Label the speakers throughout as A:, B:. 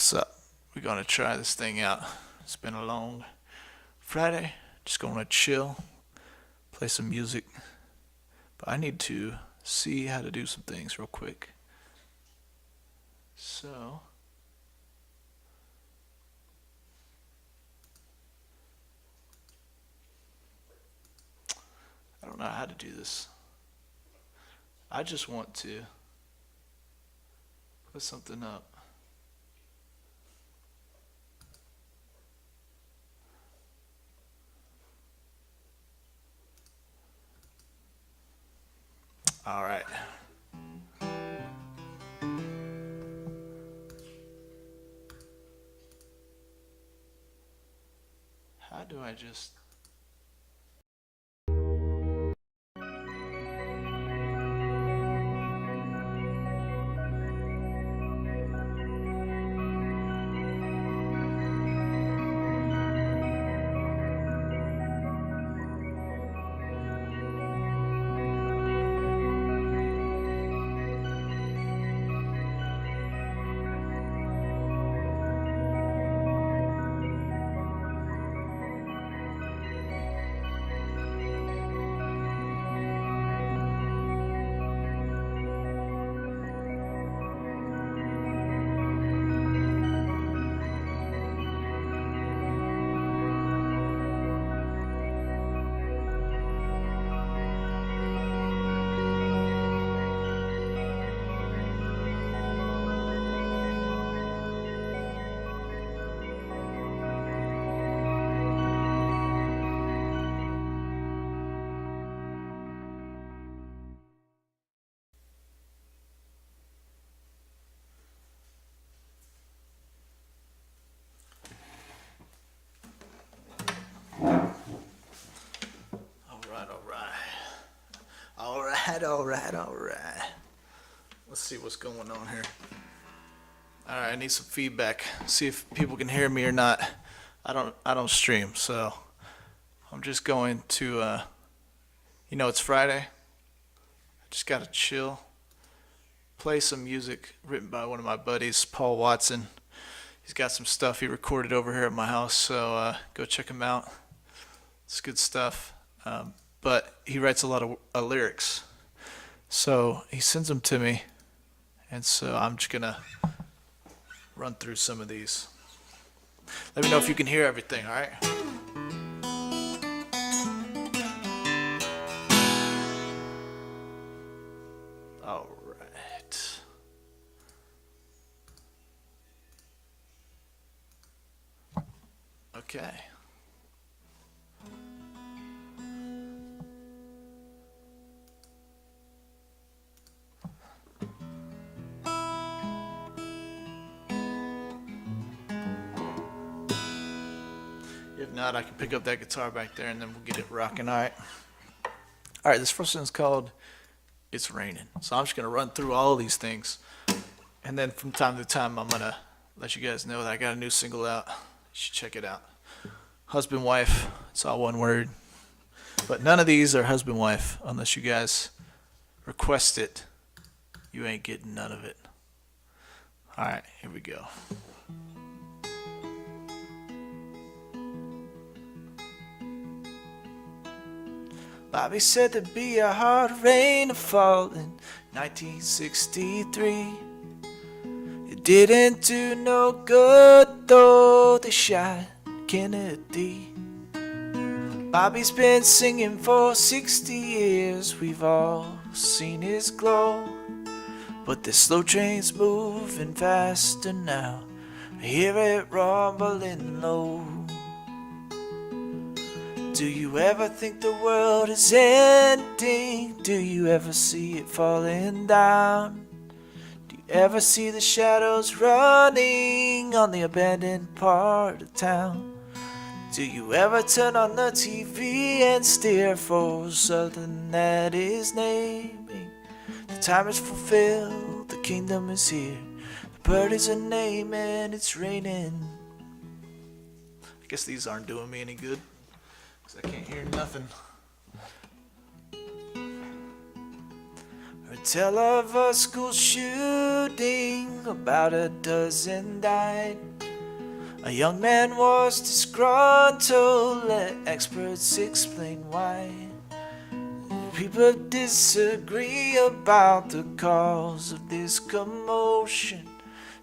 A: what's up. We're gonna try this thing out. It's been a long Friday. Just gonna chill, play some music. But I need to see how to do some things real quick. So, I don't know how to do this. I just want to put something up. All right. How do I just... All right. Let's see what's going on here. All right, I need some feedback. See if people can hear me or not. I don't stream, so I'm just going to it's Friday. I just got to chill. Play some music written by one of my buddies, Paul Watson. He's got some stuff he recorded over here at my house, so go check him out. It's good stuff. But he writes a lot of lyrics. So he sends them to me, and so I'm just gonna run through some of these. Let me know if you can hear everything, all right? All right. Okay. If not, I can pick up that guitar back there and then we'll get it rocking. All right, this first one's called It's Raining. So I'm just going to run through all of these things. And then from time to time, I'm going to let you guys know that I got a new single out. You should check it out. Husband, wife, it's all one word. But none of these are husband, wife unless you guys request it. You ain't getting none of it. All right, here we go. Bobby said there'd be a hard rain to fall in 1963. It didn't do no good though, they shot Kennedy. Bobby's been singing for 60 years, we've all seen his glow. But this slow train's moving faster now, I hear it rumbling low. Do you ever think the world is ending? Do you ever see it falling down? Do you ever see the shadows running on the abandoned part of town? Do you ever turn on the TV and stare for something that is naming? The time is fulfilled, the kingdom is here, the bird is a name and it's raining. I guess these aren't doing me any good, I can't hear nothing. Or tell of a school shooting about a dozen died. A young man was disgruntled, let experts explain why. People disagree about the cause of this commotion,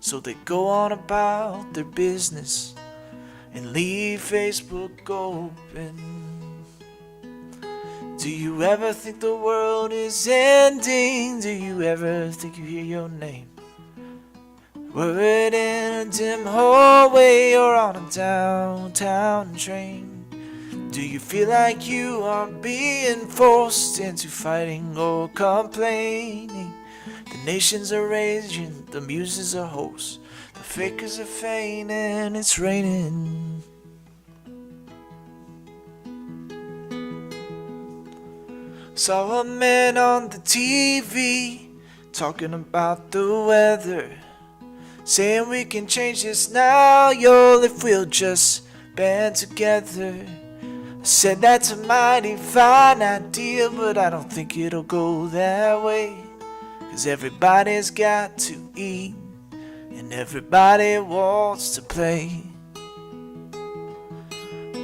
A: so they go on about their business and leave Facebook open. Do you ever think the world is ending? Do you ever think you hear your name? Word in a dim hallway or on a downtown train? Do you feel like you are being forced into fighting or complaining? The nations are raging, the muses are hoarse, the fakers are fainting, it's raining. Saw a man on the TV talking about the weather, saying we can change this now, y'all, if we'll just band together. I said that's a mighty fine idea, but I don't think it'll go that way. 'Cause everybody's got to eat, and everybody wants to play.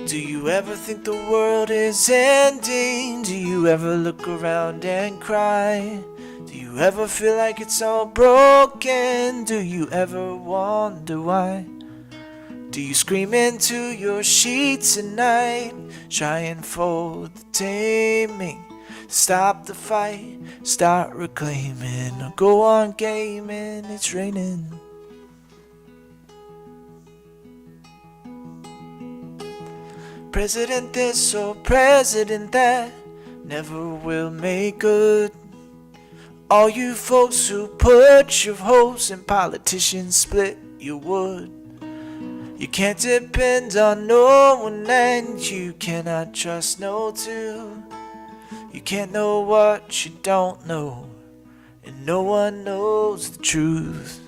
A: Do you ever think the world is ending? Do you ever look around and cry? Do you ever feel like it's all broken? Do you ever wonder why? Do you scream into your sheets at night, trying for the taming? Stop the fight, start reclaiming, or go on gaming, it's raining. President this or president that never will make good. All you folks who put your hopes in politicians, split your wood. You can't depend on no one, and you cannot trust no two. You can't know what you don't know, and no one knows the truth.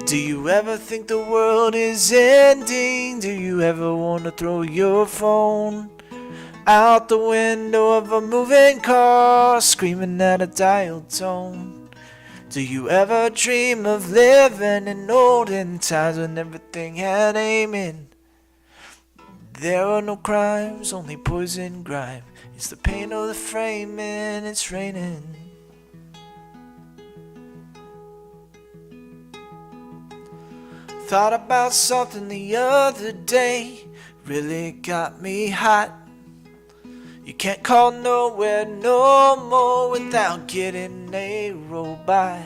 A: Do you ever think the world is ending? Do you ever want to throw your phone out the window of a moving car, screaming at a dial tone? Do you ever dream of living in olden times when everything had aiming? There are no crimes, only poison grime. It's the pain of the framing, it's raining. Thought about something the other day, really got me hot. You can't call nowhere no more without getting a robot.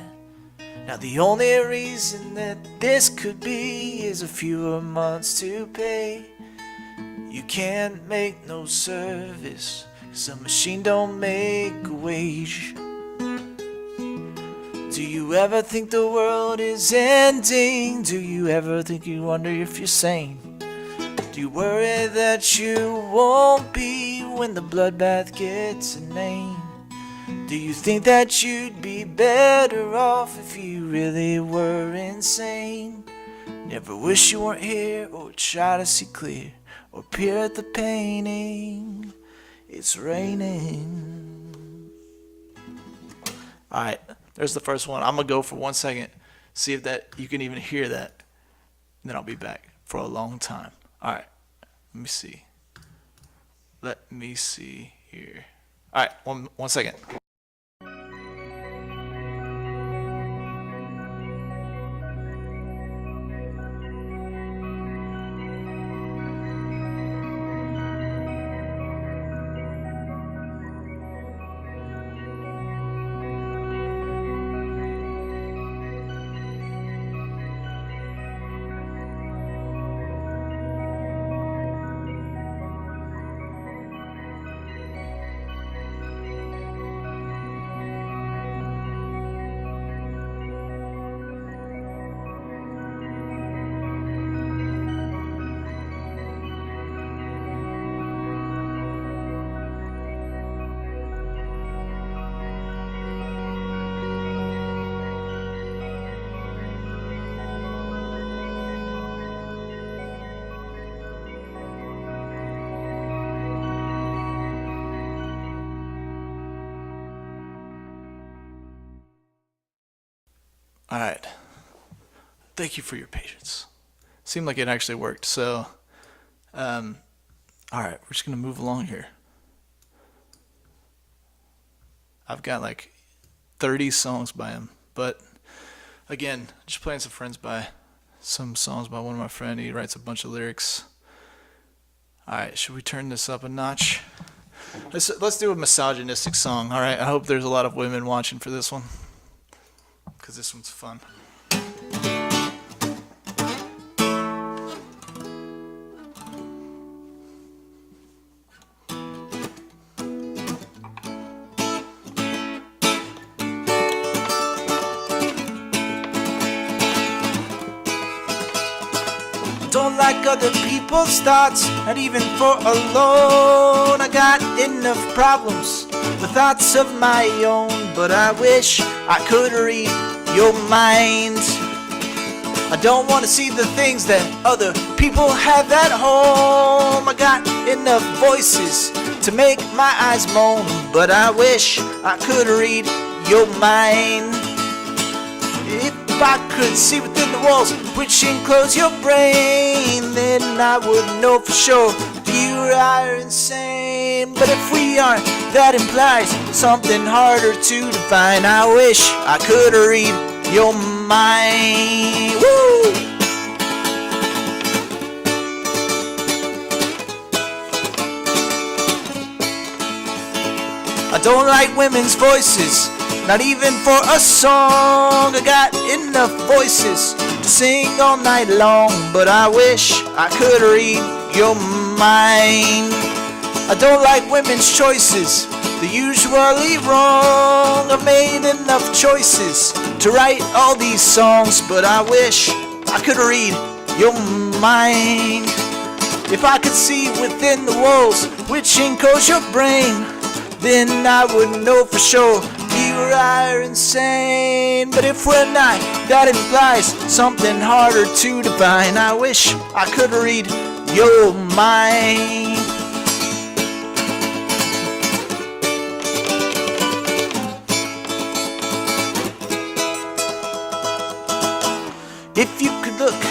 A: Now the only reason that this could be is a few months to pay. You can't make no service, 'cause a machine don't make a wage. Do you ever think the world is ending? Do you ever think you wonder if you're sane? Do you worry that you won't be when the bloodbath gets a name? Do you think that you'd be better off if you really were insane? Never wish you weren't here, or try to see clear, or peer at the painting. It's raining. Alright, there's the first one. I'm gonna go for 1 second, see if that you can even hear that. And then I'll be back for a long time. Alright, let me see. Let me see here. Alright, one second. All right. Thank you for your patience. Seemed like it actually worked. So, all right, we're just gonna move along here. I've got like 30 songs by him, but again, just playing some songs by one of my friends. He writes a bunch of lyrics. All right, should we turn this up a notch? Let's do a misogynistic song. All right, I hope there's a lot of women watching for this one, because this one's fun. Don't like other people's thoughts, not even for alone. I got enough problems with thoughts of my own, but I wish I could read your mind. I don't want to see the things that other people have at home. I got enough voices to make my eyes moan, but I wish I could read your mind. If I could see within the walls which enclose your brain, then I would know for sure you are insane. But if we aren't, that implies something harder to define. I wish I could read your mind. Woo! I don't like women's voices, not even for a song. I got enough voices to sing all night long, but I wish I could read your mind. I don't like women's choices, they're usually wrong. I made enough choices to write all these songs, but I wish I could read your mind. If I could see within the walls which enclose your brain, then I would know for sure you are insane. But if we're not, that implies something harder to define. I wish I could read your mind. If you could look,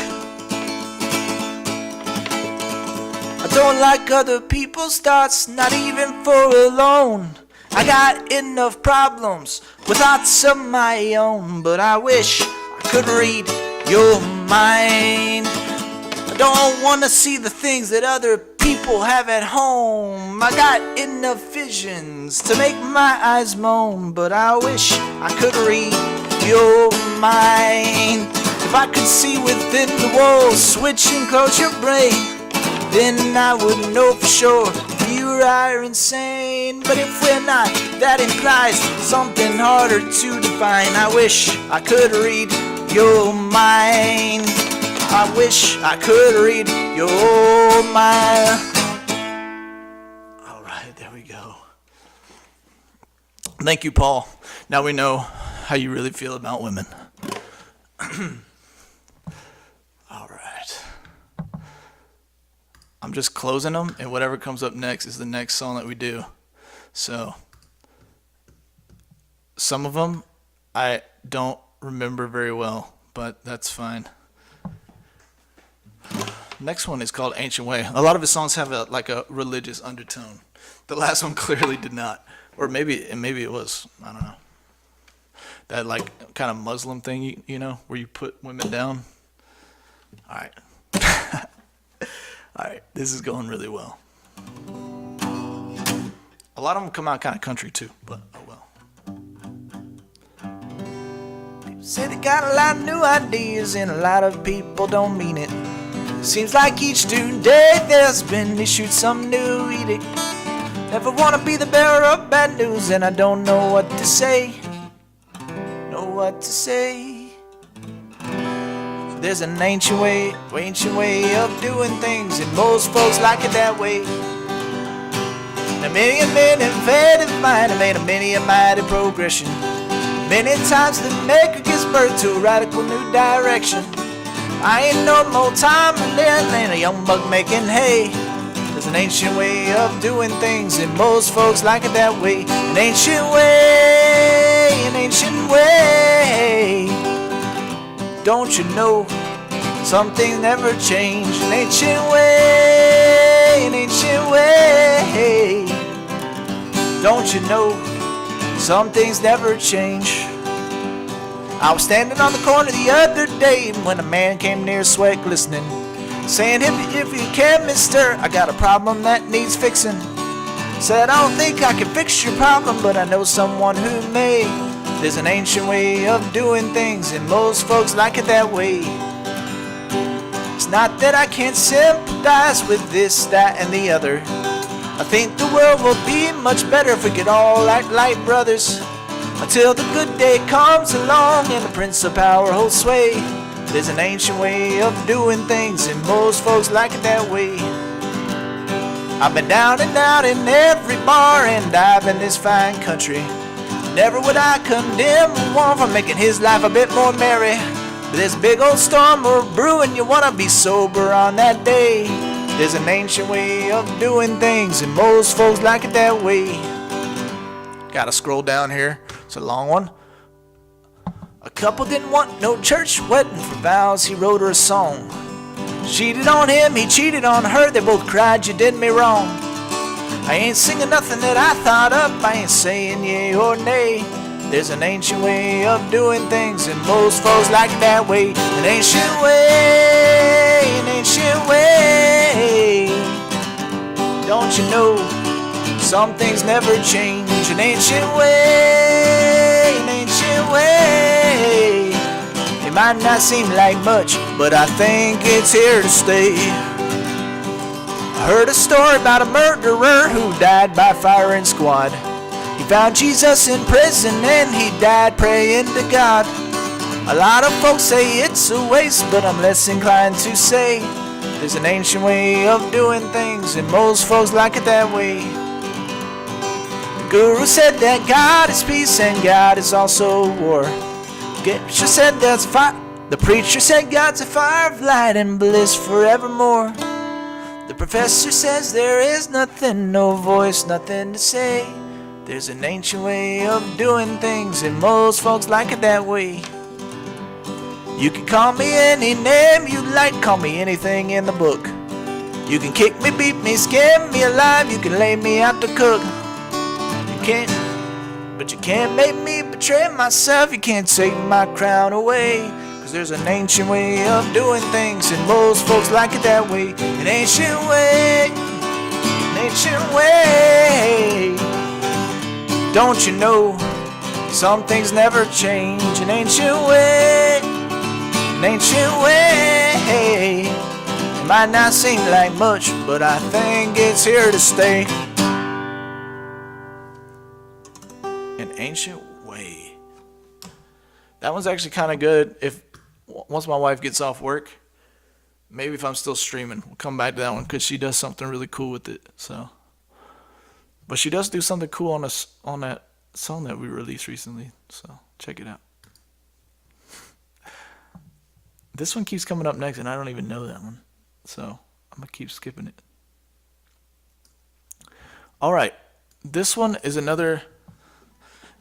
A: I don't like other people's thoughts, not even for alone. I got enough problems with thoughts of my own, but I wish I could read your mind. I don't want to see the things that other people have at home. I got enough visions to make my eyes moan, but I wish I could read your mind. If I could see within the walls which enclose your brain, then I would know for sure you are insane. But if we're not, that implies something harder to define. I wish I could read your mind. I wish I could read your mind. All right, there we go. Thank you, Paul. Now we know how you really feel about women. All right. I'm just closing them, and whatever comes up next is the next song that we do. So, some of them I don't remember very well, but that's fine. Next one is called Ancient Way. A lot of his songs have a religious undertone. The last one clearly did not, or maybe it was. I don't know. That like kind of Muslim thing, you know, where you put women down. All right. All right, this is going really well. A lot of them come out kind of country too, but oh well. People say they got a lot of new ideas, and a lot of people don't mean it. Seems like each new day there's been issued some new edict. Never want to be the bearer of bad news, and I don't know what to say. There's an ancient way of doing things, and most folks like it that way. And a many inventive mind have made a many a mighty progression. Many times the maker gives birth to a radical new direction. I ain't no more time than a young buck making hay. There's an ancient way of doing things, and most folks like it that way. An ancient way, an ancient way. Don't you know some things never change? An ancient way, an ancient way. Don't you know some things never change? I was standing on the corner the other day when a man came near, sweat glistening, saying, if you can, mister, I got a problem that needs fixing. Said, I don't think I can fix your problem, but I know someone who may. There's an ancient way of doing things, and most folks like it that way. It's not that I can't sympathize with this, that, and the other. I think the world will be much better if we could all act like brothers. Until the good day comes along and the Prince of Power holds sway. There's an ancient way of doing things, and most folks like it that way. I've been down and out in every bar and dive in this fine country. Never would I condemn one for making his life a bit more merry. But there's a big old storm or brewing, you wanna be sober on that day. There's an ancient way of doing things, and most folks like it that way. Gotta scroll down here. It's a long one. A couple didn't want no church wedding. For vows he wrote her a song. She cheated on him, he cheated on her. They both cried, you did me wrong. I ain't singing nothing that I thought up. I ain't saying yea or nay. There's an ancient way of doing things, and most folks like it that way. An ancient way, an ancient way. Don't you know some things never change? An ancient way, an ancient way. It might not seem like much, but I think it's here to stay. I heard a story about a murderer who died by firing squad. He found Jesus in prison and he died praying to God. A lot of folks say it's a waste, but I'm less inclined to say there's an ancient way of doing things, and most folks like it that way. The guru said that God is peace and God is also war. The preacher said that's fire. The preacher said God's a fire of light and bliss forevermore. The professor says there is nothing, no voice, nothing to say. There's an ancient way of doing things, and most folks like it that way. You can call me any name you like, call me anything in the book. You can kick me, beat me, skin me alive, you can lay me out to cook. You can't, but you can't make me betray myself, you can't take my crown away. Cause there's an ancient way of doing things, and most folks like it that way. An ancient way, an ancient way. Don't you know some things never change? An ancient way, an ancient way. It might not seem like much, but I think it's here to stay. An ancient way. That one's actually kind of good. If once my wife gets off work, maybe if I'm still streaming, we'll come back to that one because she does something really cool with it. So, but she does do something cool on us on that song that we released recently. So check it out. This one keeps coming up next, and I don't even know that one, so I'm gonna keep skipping it. All right, this one is another.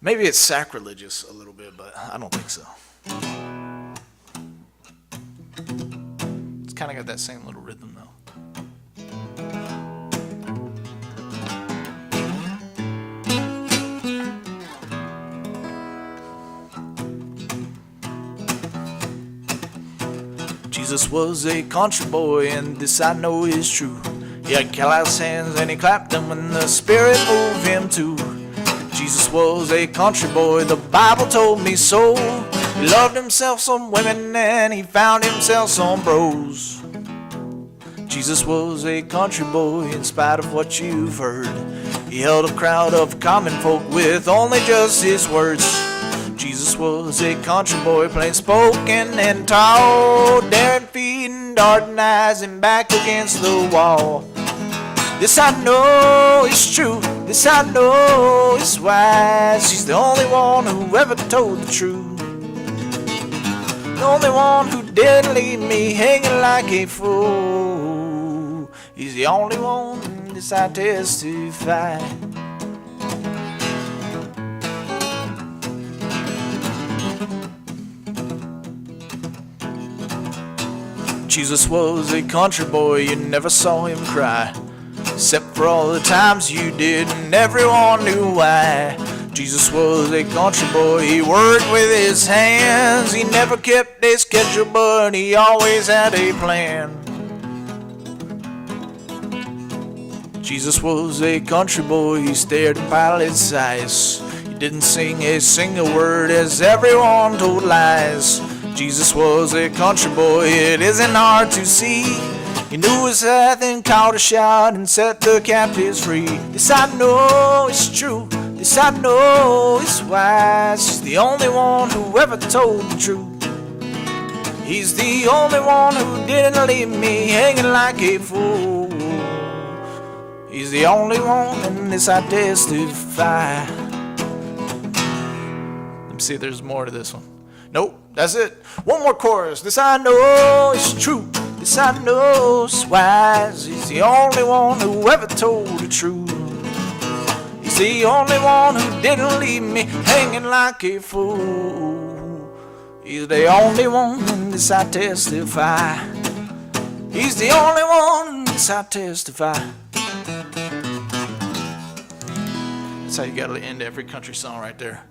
A: Maybe it's sacrilegious a little bit, but I don't think so. It's kind of got that same little rhythm though. Jesus was a country boy, and this I know is true. He had callous hands and he clapped them when the Spirit moved him to. Jesus was a country boy, the Bible told me so. He loved himself some women and he found himself some bros. Jesus was a country boy in spite of what you've heard. He held a crowd of common folk with only just his words. Jesus was a country boy, plain spoken and tall, daring feet and darting eyes and back against the wall. This I know is true, this I know is wise. He's the only one who ever told the truth, the only one who didn't leave me hanging like a fool. He's the only one this I testify. Jesus was a country boy, you never saw him cry, except for all the times you did and everyone knew why. Jesus was a country boy, he worked with his hands, he never kept a schedule but he always had a plan. Jesus was a country boy, he stared in Pilate's eyes, he didn't sing a single word as everyone told lies. Jesus was a country boy, it isn't hard to see. He knew his path and called a shot and set the captives free. This I know is true, this I know is wise. He's the only one who ever told the truth. He's the only one who didn't leave me hanging like a fool. He's the only one, and this I testify. Let me see if there's more to this one. Nope, that's it. One more chorus. This I know is true. This I know is wise. He's the only one who ever told the truth. He's the only one who didn't leave me hanging like a fool. He's the only one, and this I testify. He's the only one, and this I testify. That's how you gotta end every country song right there.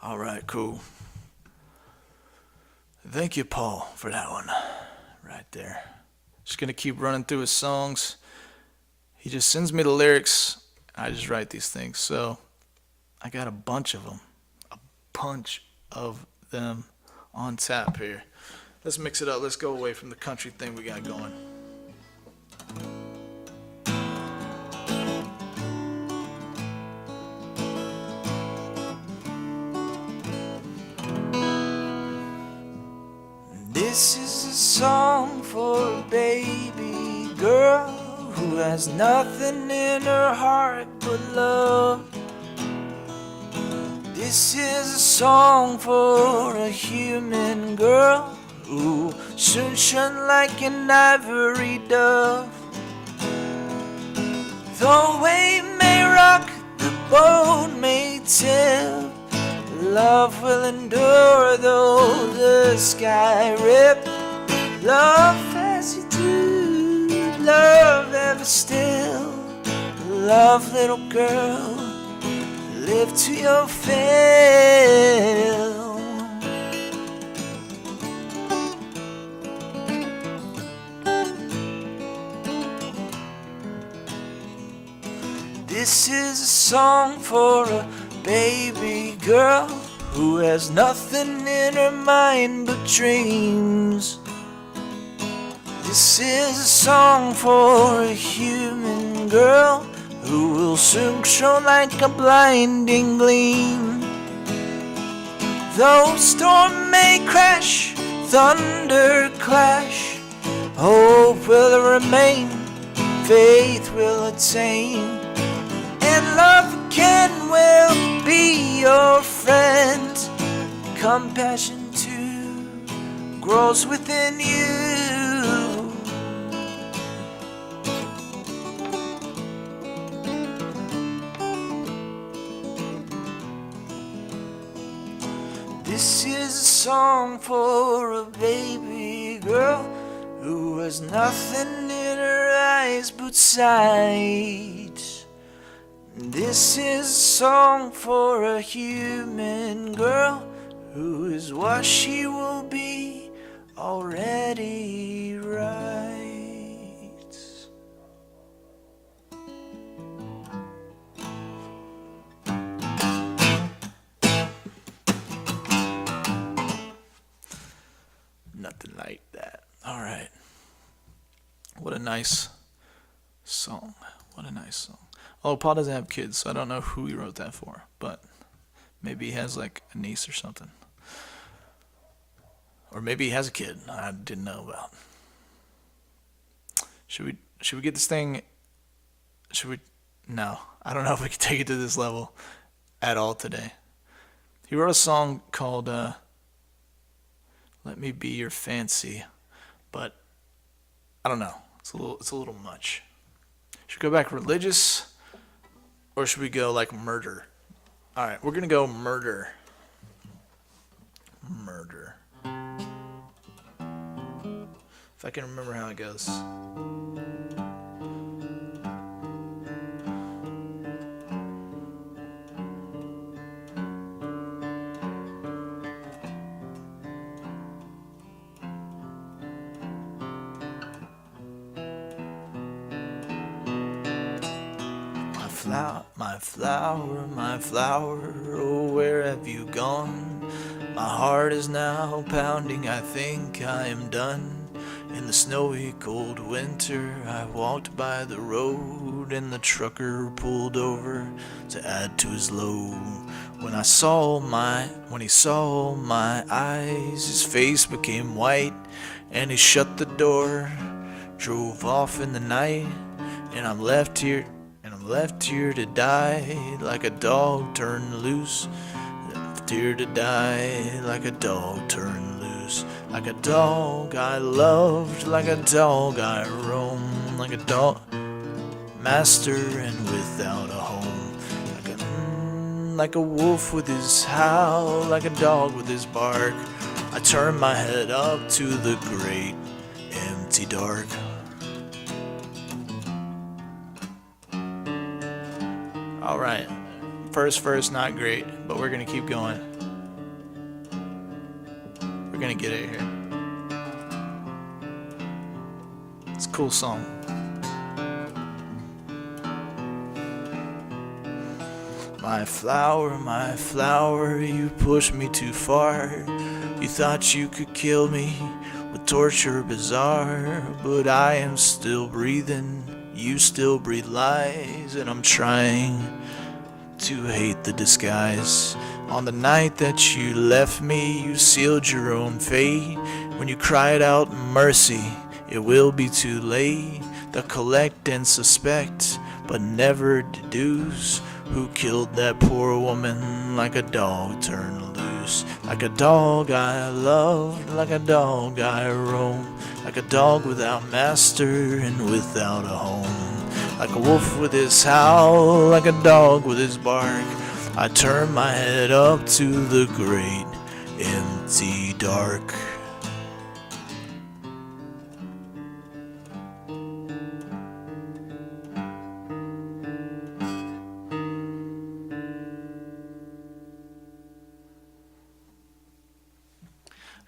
A: All right, cool. Thank you, Paul, for that one right there. Just gonna keep running through his songs. He just sends me the lyrics. I just write these things. So I got a bunch of them on tap here. Let's mix it up. Let's go away from the country thing we got going. This is a song for a baby girl who has nothing in her heart but love. This is a song for a human girl who soon shone like an ivory dove. The wave may rock, the boat may tip, love will endure though the sky rip. Love as you do, love ever still. Love, little girl, live to your fill. This is a song for a baby girl who has nothing in her mind but dreams. This is a song for a human girl who will soon shine like a blinding gleam. Though storm may crash, thunder clash, hope will remain, faith will attain, and love again will be your friend. Compassion too grows within you. This is a song for a baby girl who has nothing in her eyes but sight. This is a song for a human girl who is what she will be already right. Nothing like that. All right. What a nice song. What a nice song. Oh, Paul doesn't have kids, so I don't know who he wrote that for, but maybe he has like a niece or something. Or maybe he has a kid I didn't know about. Should we get this thing? No, I don't know if we can take it to this level at all today. He wrote a song called Let Me Be Your Fancy, but I don't know. It's a little much. Should we go back religious, or should we go like murder? All right, we're gonna go murder. Murder. If I can remember how it goes. My flower, oh, where have you gone? My heart is now pounding, I think I am done. In the snowy cold winter, I walked by the road, and the trucker pulled over to add to his load. When he saw my eyes, his face became white, and he shut the door, drove off in the night, and I'm left here to die like a dog turned loose. Left here to die like a dog turned loose. Like a dog I loved, like a dog I roamed, like a dog master and without a home. Like a wolf with his howl, like a dog with his bark. I turned my head up to the great empty dark. All right, first verse not great, but we're gonna keep going. We're gonna get it here. It's a cool song. My flower, you pushed me too far. You thought you could kill me with torture bizarre, but I am still breathing. You still breathe lies, and I'm trying to hate the disguise. On the night that you left me, you sealed your own fate. When you cried out mercy, it will be too late. They'll collect and suspect, but never deduce who killed that poor woman. Like a dog turned loose. Like a dog I loved, like a dog I roamed, like a dog without master and without a home. Like a wolf with his howl, like a dog with his bark. I turn my head up to the great empty dark.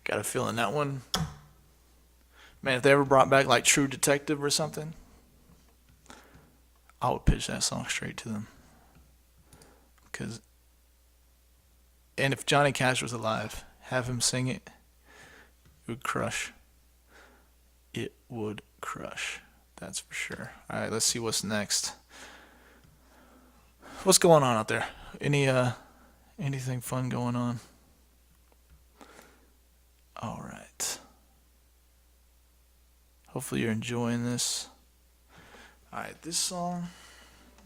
A: Got a feeling that one, man, if they ever brought back like True Detective or something, I would pitch that song straight to them. And if Johnny Cash was alive, have him sing it, it would crush. It would crush. That's for sure. All right, let's see what's next. What's going on out there? Anything fun going on? All right. Hopefully you're enjoying this. All right, this song,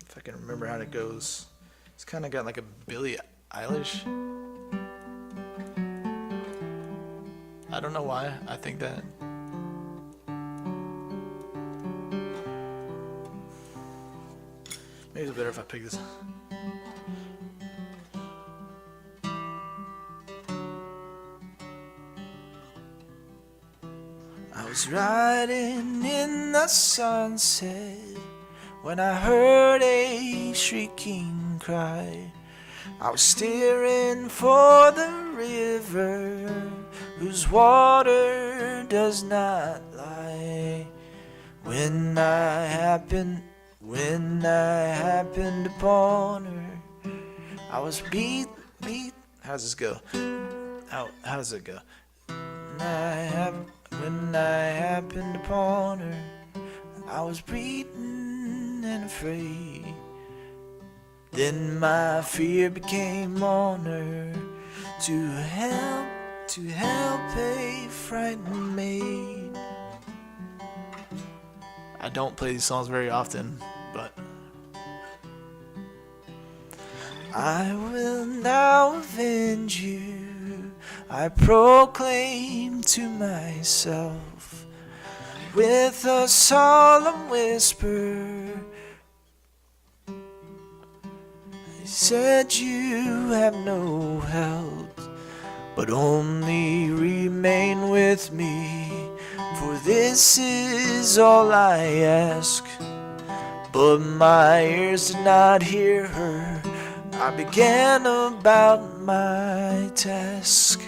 A: if I can remember how it goes, it's kind of got like a Billie Eilish. I don't know why I think that. Maybe it's better if I pick this. I was riding in the sunset when I heard a shrieking cry. I was steering for the river whose water does not lie. When I happened upon her, I was beat. How's this go? How does it go? When I happened upon her, I was beaten and afraid. Then my fear became honor to help a frightened maid. I don't play these songs very often, but I will now avenge you. I proclaim to myself with a solemn whisper, They said you have no health, but only remain with me, for this is all I ask. But my ears did not hear her. I began about my task.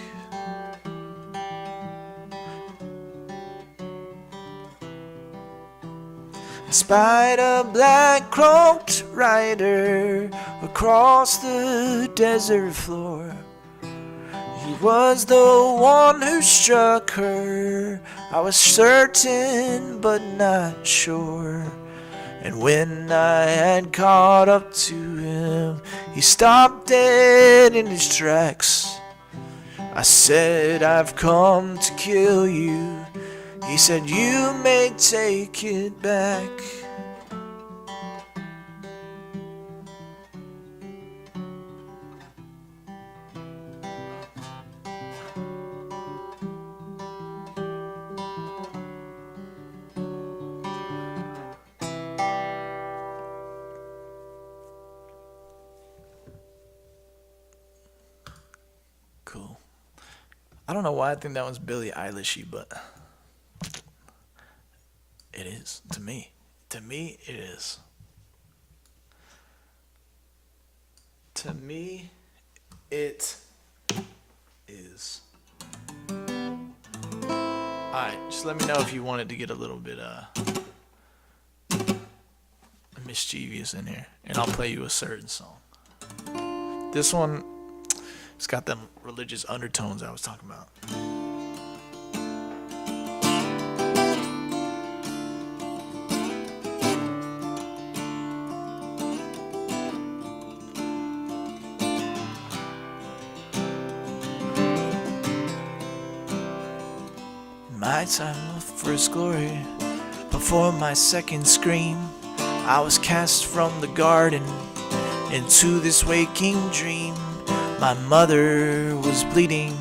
A: I spied a black-cloaked rider across the desert floor. He was the one who struck her. I was certain but not sure. And when I had caught up to him, he stopped dead in his tracks. I said, I've come to kill you. He said, you may take it back. Cool. I don't know why I think that one's Billie Eilish-y, but it is to me. To me, it is. To me, it is. Alright, just let me know if you wanted to get a little bit mischievous in here, and I'll play you a certain song. This one, it's got them religious undertones I was talking about. My time of first glory, before my second scream, I was cast from the garden into this waking dream. My mother was bleeding,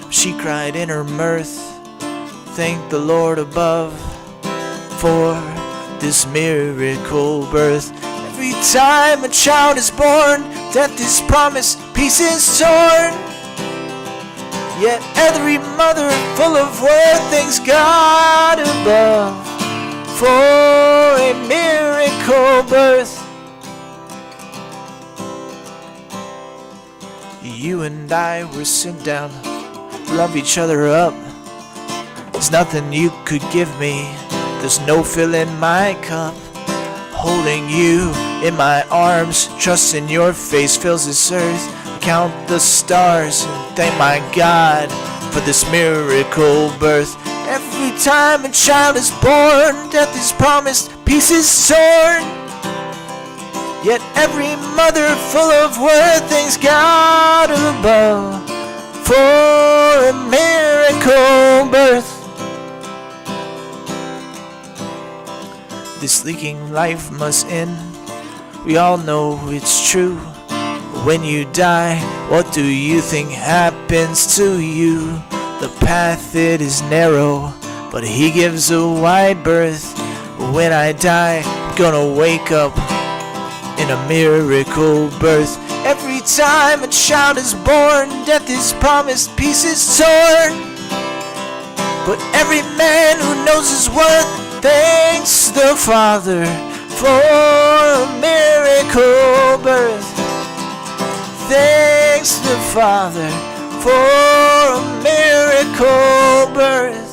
A: she cried in her mirth. Thank the Lord above for this miracle birth. Every time a child is born, death is promised, peace is torn. Yet every mother full of worth thanks God above for a miracle birth. You and I were sent down, love each other up. There's nothing you could give me, there's no filling my cup. Holding you in my arms, trust in your face fills this earth. Count the stars and thank my God for this miracle birth. Every time a child is born, death is promised, peace is torn. Yet every mother full of worth thanks God above for a miracle birth. This leaking life must end, we all know it's true. When you die, what do you think happens to you? The path, it is narrow, but he gives a wide berth. When I die, I'm gonna wake up in a miracle birth. Every time a child is born, death is promised, peace is torn. But every man who knows his worth thanks the Father for a miracle birth. Thanks the Father for a miracle birth.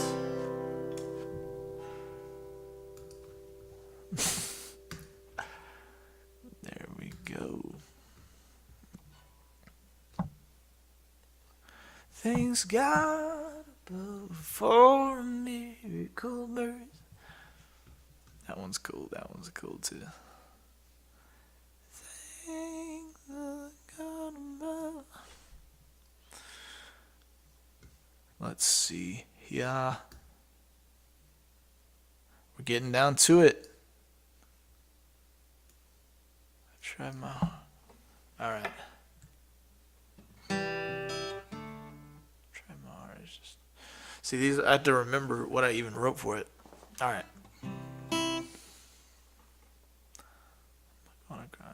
A: There we go. Thanks God above for a miracle birth. That one's cool. That one's cool too. Thank the God above. Let's see. Yeah. We're getting down to it. Try my. All right. Try my hardest. Just see these. I have to remember what I even wrote for it. All right. I'm gonna cry.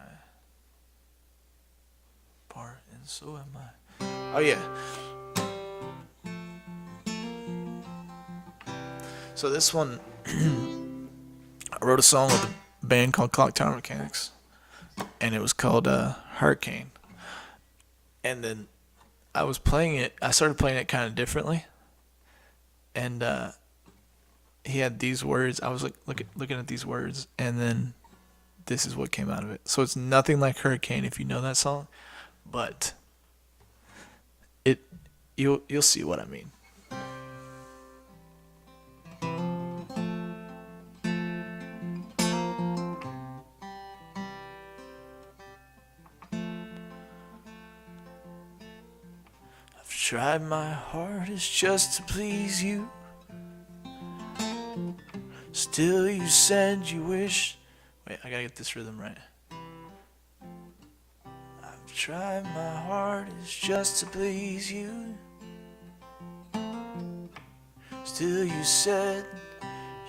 A: and so am I. Oh yeah. So this one, I wrote a song with a band called Clock Tower Mechanics, and it was called Hurricane. And then I started playing it kind of differently, and he had these words. I was looking at these words, and then this is what came out of it. So it's nothing like Hurricane if you know that song, but you'll see what I mean. I've tried my hardest just to please you. Still you said you wish. Wait, I gotta get this rhythm right. I've tried my hardest just to please you. Still you said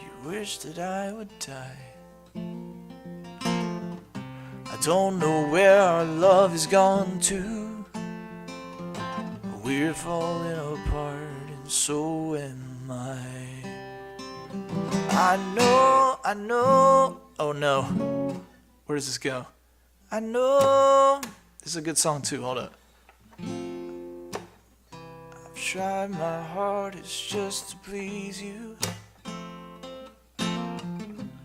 A: you wish that I would die. I don't know where our love has gone to. We're falling apart and so am I. I know. Oh no. Where does this go? I know. This is a good song too. Hold up. I've tried my hardest just to please you.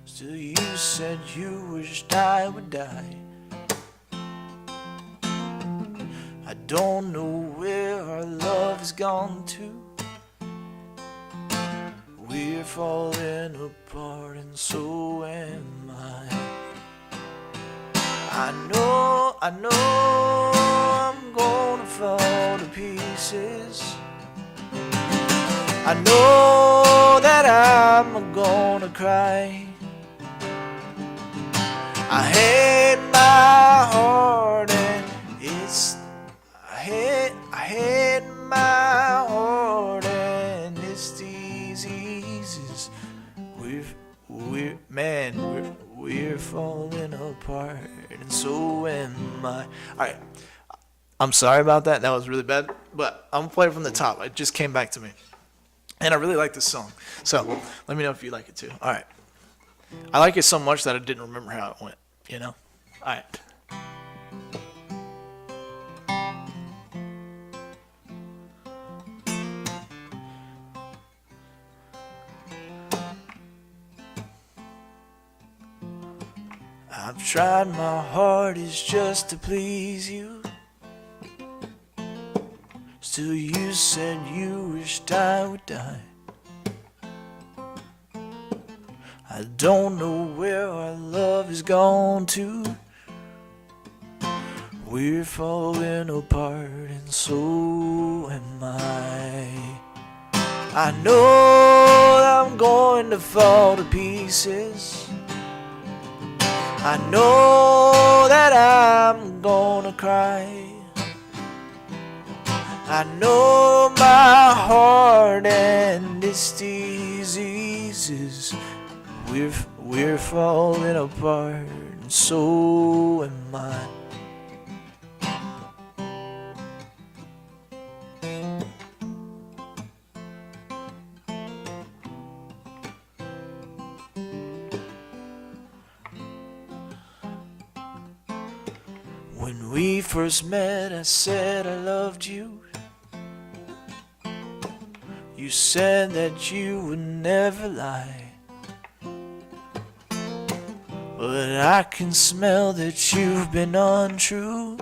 A: Still you said you wished I would die. I don't know where our love has gone to. We're falling apart and so am I. I know I'm gonna fall to pieces. I know that I'm gonna cry. I hate my heart and I hate my heart and it's these eases. We're falling apart and so am I. Alright, I'm sorry about that. That was really bad, but I'm gonna play it from the top. It just came back to me. And I really like this song. So let me know if you like it too. Alright. I like it so much that I didn't remember how it went, you know? Alright. I've tried my hardest just to please you. Still you said you wished I would die. I don't know where our love has gone to. We're falling apart and so am I. I know I'm going to fall to pieces. I know that I'm gonna cry. I know my heart and its diseases. We're falling apart and so am I. When we first met, I said I loved you. You said that you would never lie. But I can smell that you've been untrue.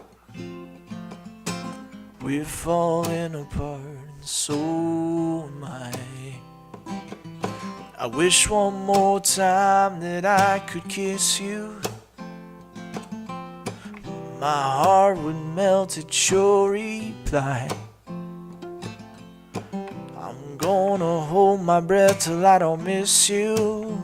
A: We're falling apart and so am I. I wish one more time that I could kiss you. My heart would melt at your reply. I'm gonna hold my breath till I don't miss you.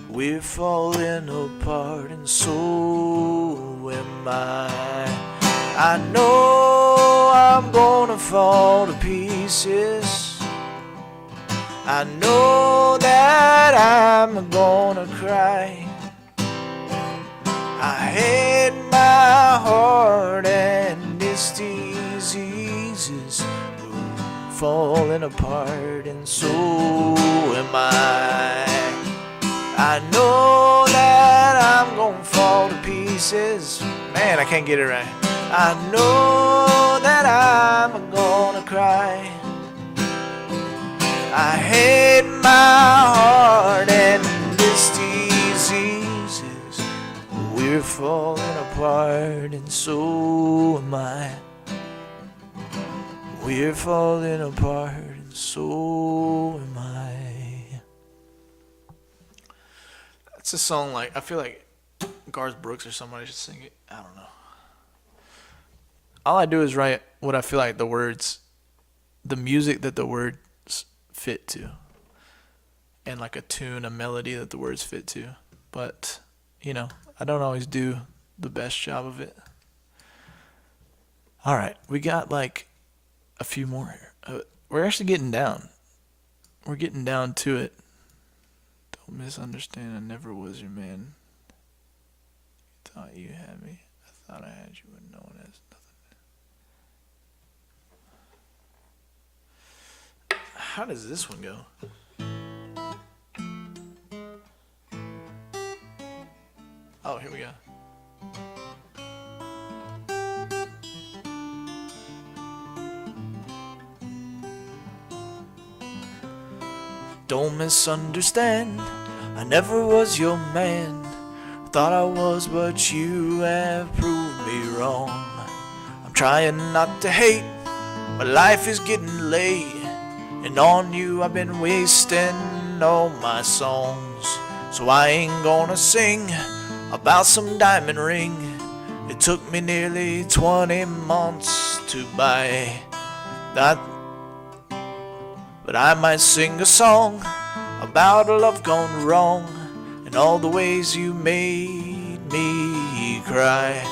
A: We're falling apart and so am I. I know I'm gonna fall to pieces. I know that I'm gonna cry. I hate my heart and diseases. We're falling apart, and so am I. I know that I'm gonna fall to pieces. Man, I can't get it right. I know that I'm gonna cry. I hate my heart and this diseases. We're falling apart, and so am I. We're falling apart, and so am I. That's a song like, I feel like Garth Brooks or somebody should sing it. I don't know. All I do is write what I feel like the words, the music that the words fit to, and like a tune, a melody that the words fit to. But, you know, I don't always do the best job of it. All right, we got like a few more here. We're actually getting down. We're getting down to it. Don't misunderstand, I never was your man. You thought you had me. I thought I had you, but no one has nothing. How does this one go? Oh, here we go. Don't misunderstand, I never was your man. Thought I was, but you have proved me wrong. I'm trying not to hate, but life is getting late, and on you I've been wasting all my songs. So I ain't gonna sing about some diamond ring. It took me nearly 20 months to buy that. But I might sing a song about a love gone wrong, and all the ways you made me cry.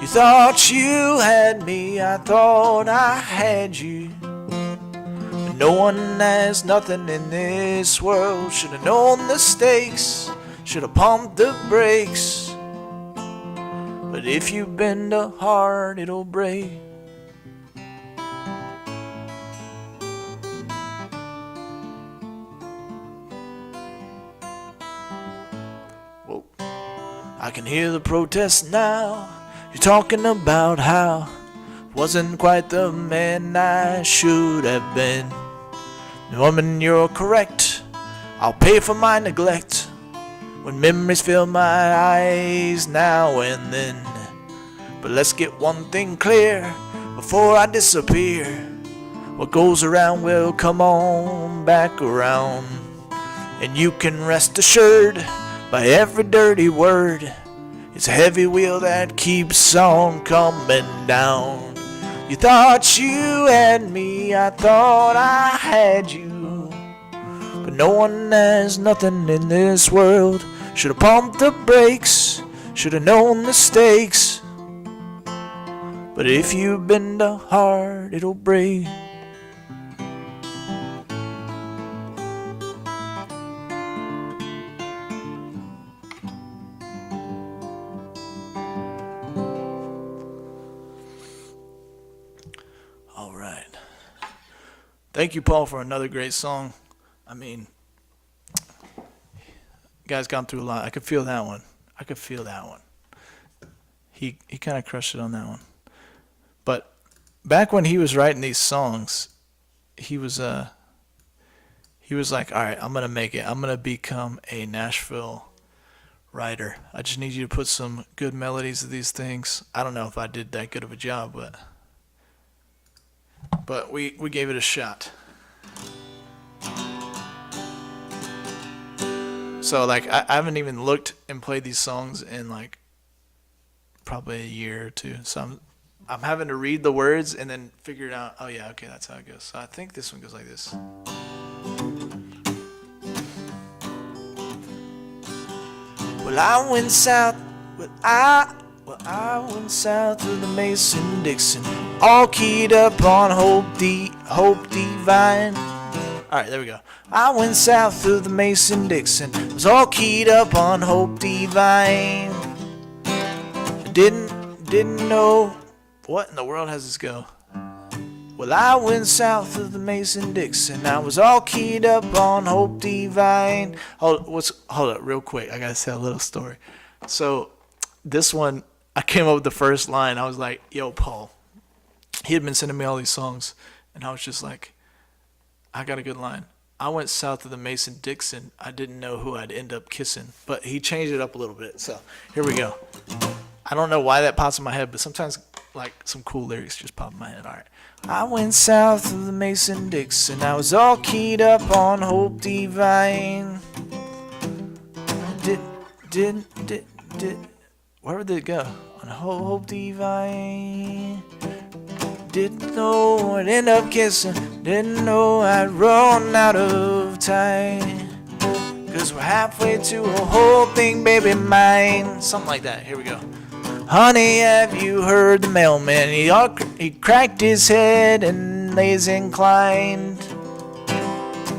A: You thought you had me, I thought I had you. But no one has nothing in this world. Should've known the stakes, should've pumped the brakes. But if you bend a heart, it'll break. I can hear the protest now. You're talking about how wasn't quite the man I should have been. Woman, you're correct. I'll pay for my neglect when memories fill my eyes now and then. But let's get one thing clear before I disappear. What goes around will come on back around. And you can rest assured, by every dirty word, it's a heavy wheel that keeps on coming down. You thought you had me, I thought I had you. But no one has nothing in this world. Should've pumped the brakes, should've known the stakes. But if you bend a heart, it'll break. Thank you, Paul, for another great song. I mean, guy's gone through a lot. I could feel that one. He kind of crushed it on that one. But back when he was writing these songs, he was like, all right, I'm gonna make it. I'm gonna become a Nashville writer. I just need you to put some good melodies to these things. I don't know if I did that good of a job, but we gave it a shot. So like I haven't even looked and played these songs in like probably a year or two. So I'm having to read the words and then figure it out. Oh yeah, okay, that's how it goes. So I think this one goes like this. Well, I went south. I went south through the Mason-Dixon, all keyed up on Hope Divine. All right, there we go. I went south through the Mason-Dixon, was all keyed up on Hope Divine. Didn't know What in the world has this go? Well, I went south of the Mason-Dixon. I was all keyed up on Hope Divine. Hold up, real quick. I gotta tell a little story. So, this one, I came up with the first line. I was like, "Yo, Paul." He had been sending me all these songs, and I was just like, "I got a good line. I went south of the Mason-Dixon. I didn't know who I'd end up kissing." But he changed it up a little bit. So here we go. I don't know why that pops in my head, but sometimes like some cool lyrics just pop in my head. All right. I went south of the Mason-Dixon. I was all keyed up on Hope Divine. Where did it go? On Hope Divine. Didn't know I'd end up kissing. Didn't know I'd run out of time. 'Cause we're halfway to a whole thing, baby mine. Something like that. Here we go. Honey, have you heard the mailman? He cracked his head and lays inclined.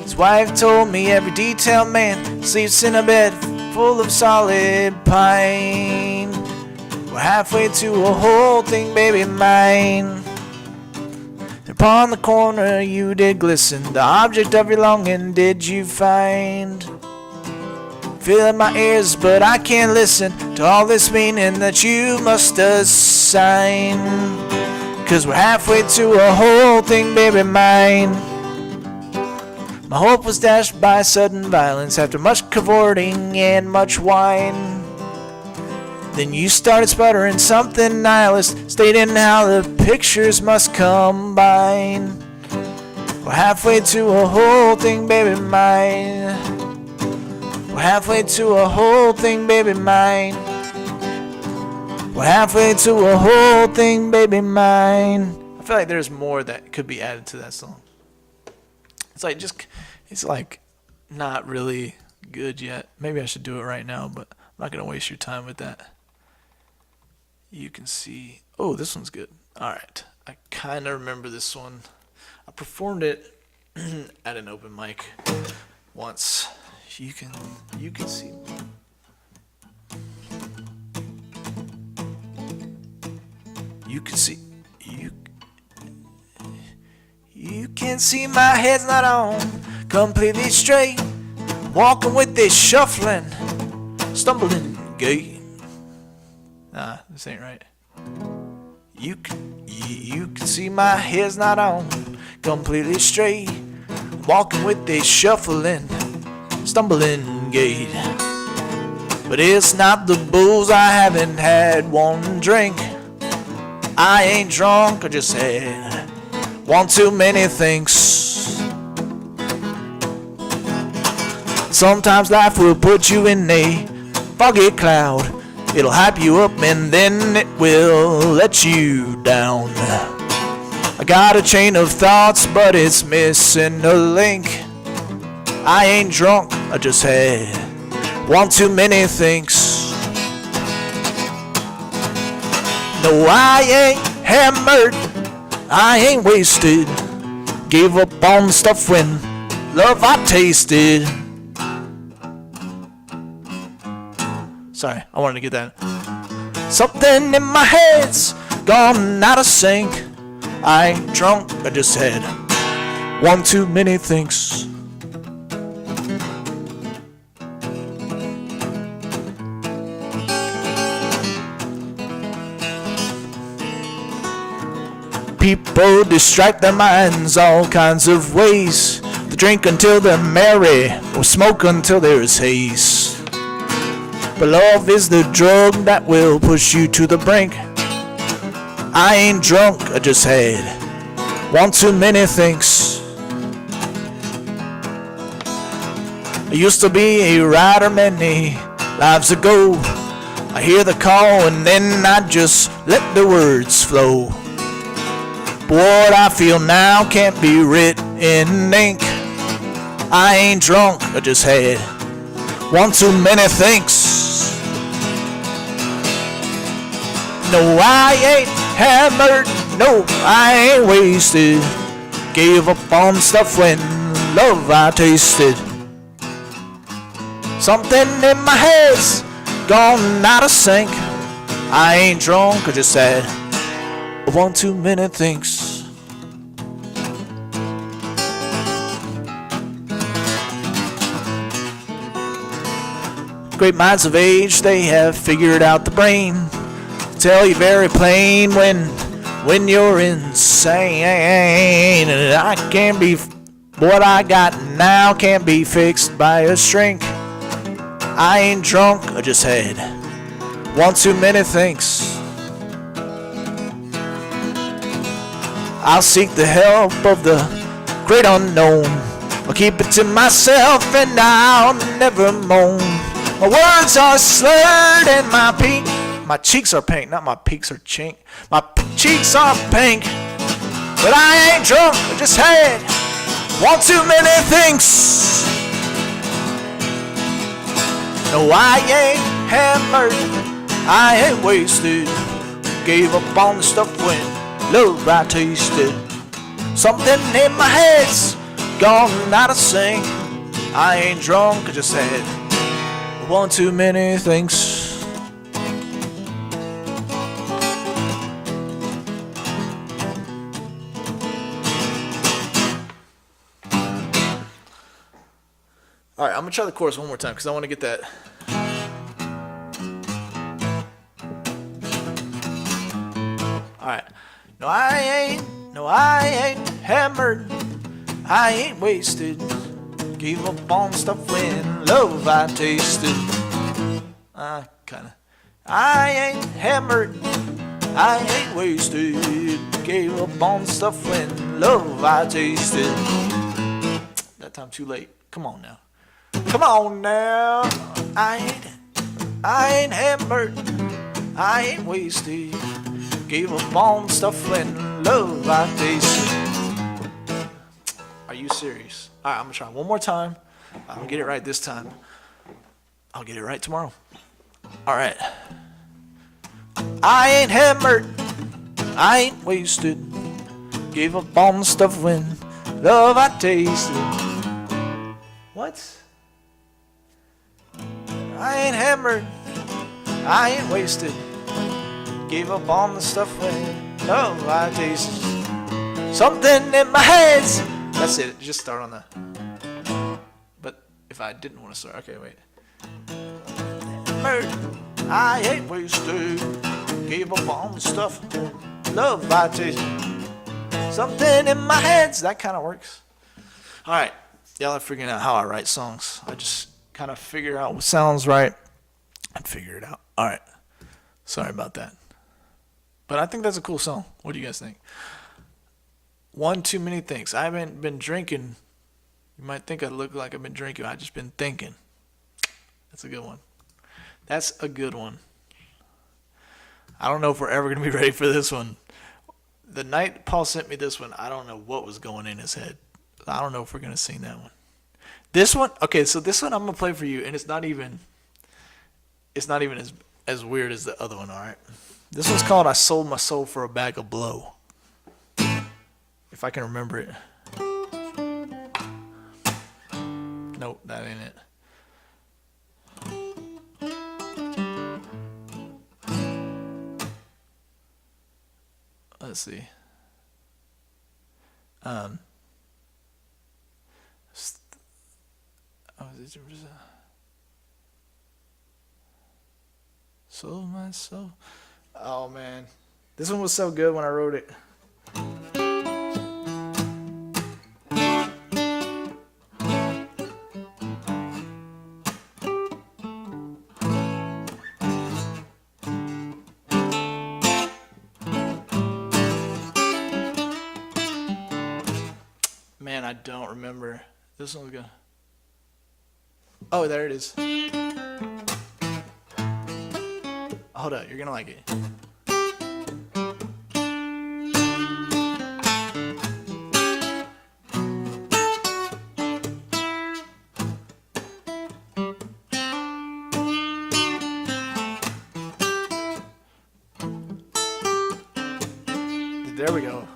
A: His wife told me every detail man sleeps in a bed full of solid pine. We're halfway to a whole thing, baby mine. Upon the corner you did glisten. The object of your longing did you find? Filling my ears, but I can't listen to all this meaning that you must assign. 'Cause we're halfway to a whole thing, baby mine. My hope was dashed by sudden violence after much cavorting and much wine. Then you started sputtering something nihilist, stating how the pictures must combine. We're halfway to a whole thing, baby mine. We're halfway to a whole thing, baby mine. We're halfway to a whole thing, baby mine. I feel like there's more that could be added to that song. It's like not really good yet. Maybe I should do it right now, but I'm not going to waste your time with that. You can see, oh, this one's good. All right. I kind of remember this one. I performed it at an open mic once. You can see. You can see. You can see my head's not on completely straight. Walking with this shuffling, stumbling gait. Nah, this ain't right. You can see my head's not on completely straight. Walking with this shuffling, stumbling gait. But it's not the booze, I haven't had one drink. I ain't drunk, I just had one too many things. Sometimes life will put you in a foggy cloud. It'll hype you up and then it will let you down. I got a chain of thoughts, but it's missing a link. I ain't drunk, I just had one too many things. No, I ain't hammered, I ain't wasted. Gave up on stuff when love I tasted. Sorry, I wanted to get that. Something in my head's gone out of sync. I ain't drunk, I just had one too many things. People distract their minds all kinds of ways. They drink until they're merry, or smoke until there's haze. But love is the drug that will push you to the brink. I ain't drunk, I just had one too many things. I used to be a writer many lives ago. I hear the call and then I just let the words flow. But what I feel now can't be written in ink. I ain't drunk, I just had one too many things. No, I ain't hammered, no, I ain't wasted. Gave up on stuff when love I tasted. Something in my head's gone out of sync. I ain't drunk, I just had one too many things. Great minds of age, they have figured out the brain. Tell you very plain when you're insane. And I can't be, what I got now can't be fixed by a shrink. I ain't drunk, I just had one too many things. I'll seek the help of the great unknown. I'll keep it to myself and I'll never moan. My words are slurred and my cheeks are pink. Not my peaks are chink. My cheeks are pink. But I ain't drunk, I just had one too many things. No, I ain't hammered, I ain't wasted. Gave up on the stuff when love I tasted. Something in my head's gone out of sync. I ain't drunk, I just had one too many things. All right, I'm gonna try the chorus one more time because I want to get that. All right. No, I ain't hammered. I ain't wasted. Gave up on stuff when love I tasted. I ain't hammered. I ain't wasted. Gave up on stuff when love I tasted. That time too late. Come on now. Come on now. I ain't hammered. I ain't wasted. Gave up on stuff when love I tasted. Are you serious? Alright, I'm gonna try one more time. I'm gonna get it right this time. I'll get it right tomorrow. Alright. I ain't hammered. I ain't wasted. Gave up on stuff when love I tasted. What? I ain't hammered. I ain't wasted. Gave up on the stuff when love I tasted. Something in my head's. That's it. Just start on that. But if I didn't want to start, okay, wait. I ain't wasted. Gave up on the stuff. Love I tasted. Something in my head's. That kind of works. All right, y'all are figuring out how I write songs. I just kind of figure out what sounds right and figure it out. All right. Sorry about that. But I think that's a cool song. What do you guys think? One too many things. I haven't been drinking. You might think I look like I've been drinking. I've just been thinking. That's a good one. That's a good one. I don't know if we're ever going to be ready for this one. The night Paul sent me this one, I don't know what was going in his head. I don't know if we're going to sing that one. This one, okay, so this one I'm going to play for you, and it's not even as weird as the other one, all right? This one's called I Sold My Soul for a Bag of Blow. If I can remember it. Nope, that ain't it. Let's see. Sold my soul. Oh man, this one was so good when I wrote it. Man, I don't remember. This one was good. Oh, there it is. Hold up, you're gonna like it. There we go.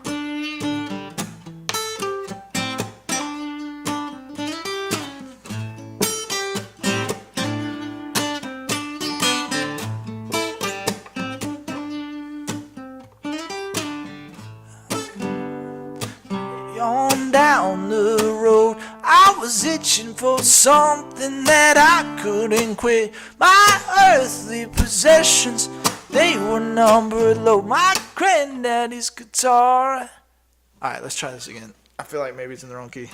A: down the road. I was itching for something that I couldn't quit. My earthly possessions, they were numbered low. My granddaddy's guitar. Alright, let's try this again. I feel like maybe it's in the wrong key.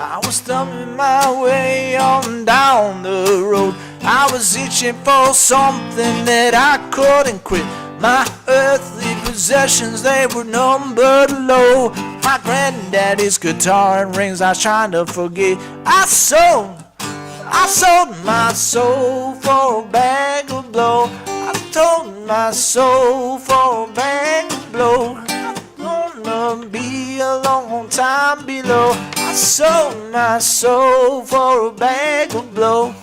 A: I was stumbling my way on down the road. I was itching for something that I couldn't quit. My earthly possessions, they were numbered low. My granddaddy's guitar and rings I was trying to forget. I sold my soul for a bag of blow. I sold my soul for a bag of blow. I'm gonna be a long time below. I sold my soul for a bag of blow.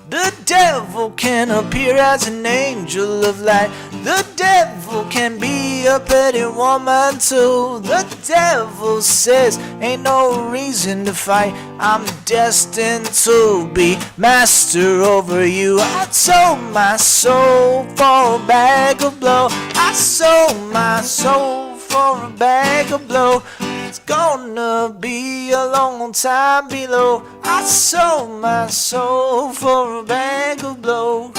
A: The devil can appear as an angel of light. The devil can be a pretty woman too. The devil says ain't no reason to fight. I'm destined to be master over you. I sold my soul for a bag of blow. I sold my soul for a bag of blow. It's gonna be a long time below. I sold my soul for a bag of blow.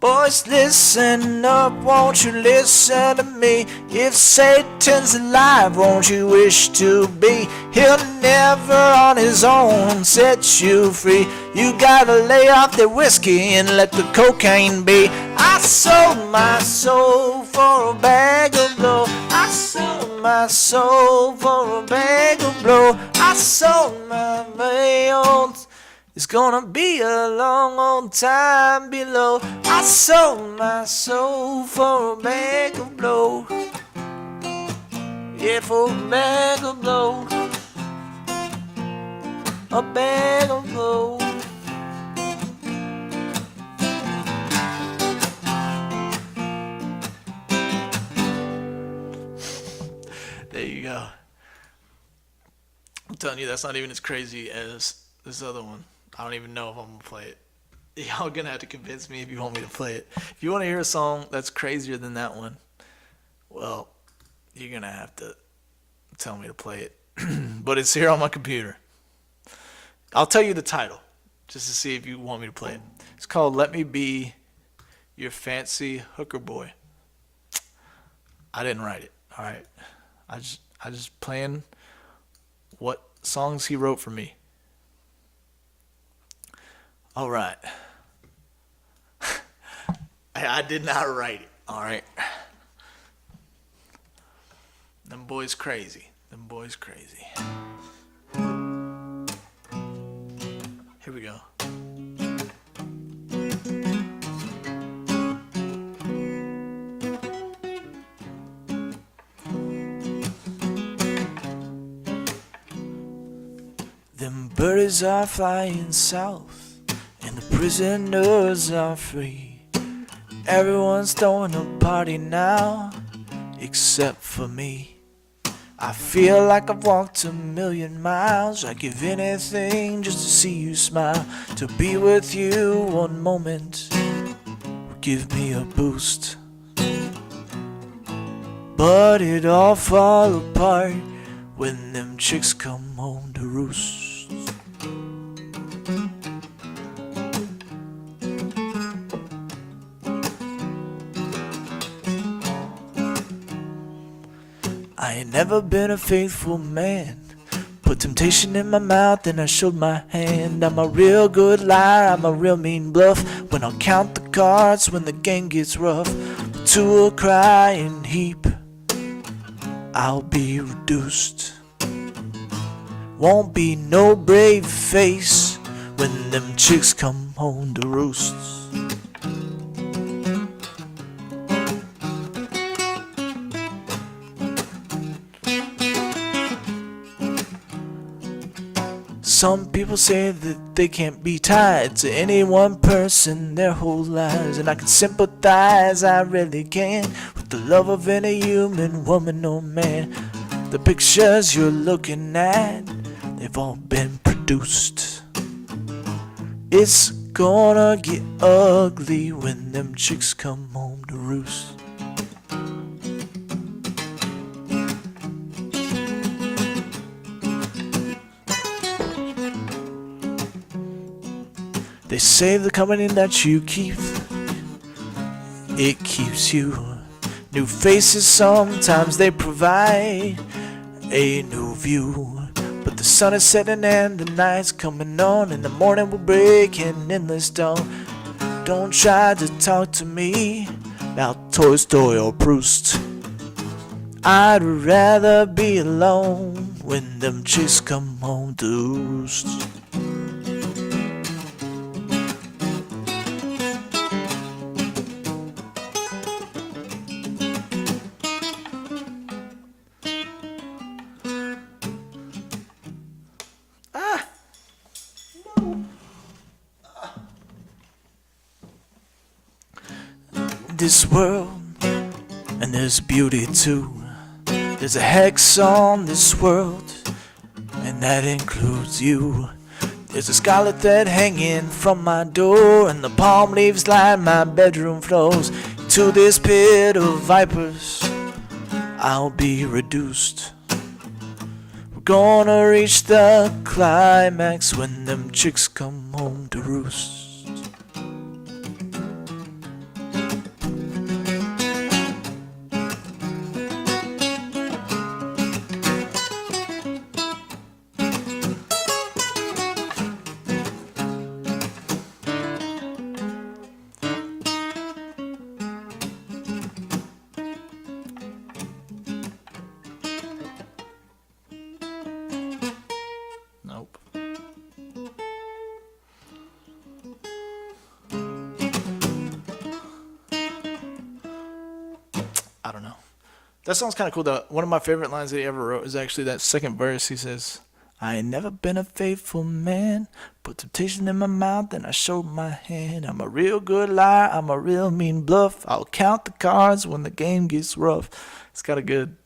A: Boys, listen up, won't you listen to me? If Satan's alive, won't you wish to be? He'll never on his own set you free. You gotta lay off the whiskey and let the cocaine be. I sold my soul for a bag of blow. I sold my soul for a bag of blow. I sold my mail. It's gonna be a long old time below. I sold my soul for a bag of blow. Yeah, for a bag of blow. A bag of blow. There you go. I'm telling you, that's not even as crazy as this other one. I don't even know if I'm going to play it. Y'all going to have to convince me if you want me to play it. If you want to hear a song that's crazier than that one, well, you're going to have to tell me to play it. But it's here on my computer. I'll tell you the title just to see if you want me to play it. It's called Let Me Be Your Fancy Hooker Boy. I didn't write it, all right? I just playing what songs he wrote for me. All right. I did not write it, all right? Them boys crazy. Them boys crazy. Here we go. Them birds are flying south. And the prisoners are free. Everyone's throwing a party now, except for me. I feel like I've walked 1,000,000 miles. I'd give anything just to see you smile. To be with you one moment would give me a boost. But it all fall apart when them chicks come home to roost. I ain't never been a faithful man. Put temptation in my mouth and I showed my hand. I'm a real good liar, I'm a real mean bluff. When I'll count the cards when the game gets rough. To a crying heap I'll be reduced. won't be no brave face when them chicks come home to roost. Some people say that they can't be tied to any one person their whole lives, and I can sympathize, I really can, with the love of any human woman or man. The pictures you're looking at, they've all been produced. It's gonna get ugly when them chicks come home to roost. They say the company that you keep, it keeps you. New faces sometimes they provide a new view. But the sun is setting and the night's coming on, and the morning will break in endless dawn. Don't try to talk to me about Tolstoy or Proust. I'd rather be alone when them chicks come home to roost. This world, and there's beauty too. There's a hex on this world, and that includes you. There's a scarlet thread hanging from my door, and the palm leaves line my bedroom floors. To this pit of vipers, I'll be reduced. We're gonna reach the climax when them chicks come home to roost. Nope. I don't know. That song's kind of cool though. One of my favorite lines that he ever wrote is actually that second verse. He says, I ain't never been a faithful man, put temptation in my mouth and I showed my hand. I'm a real good liar, I'm a real mean bluff. I'll count the cards when the game gets rough. It's got a good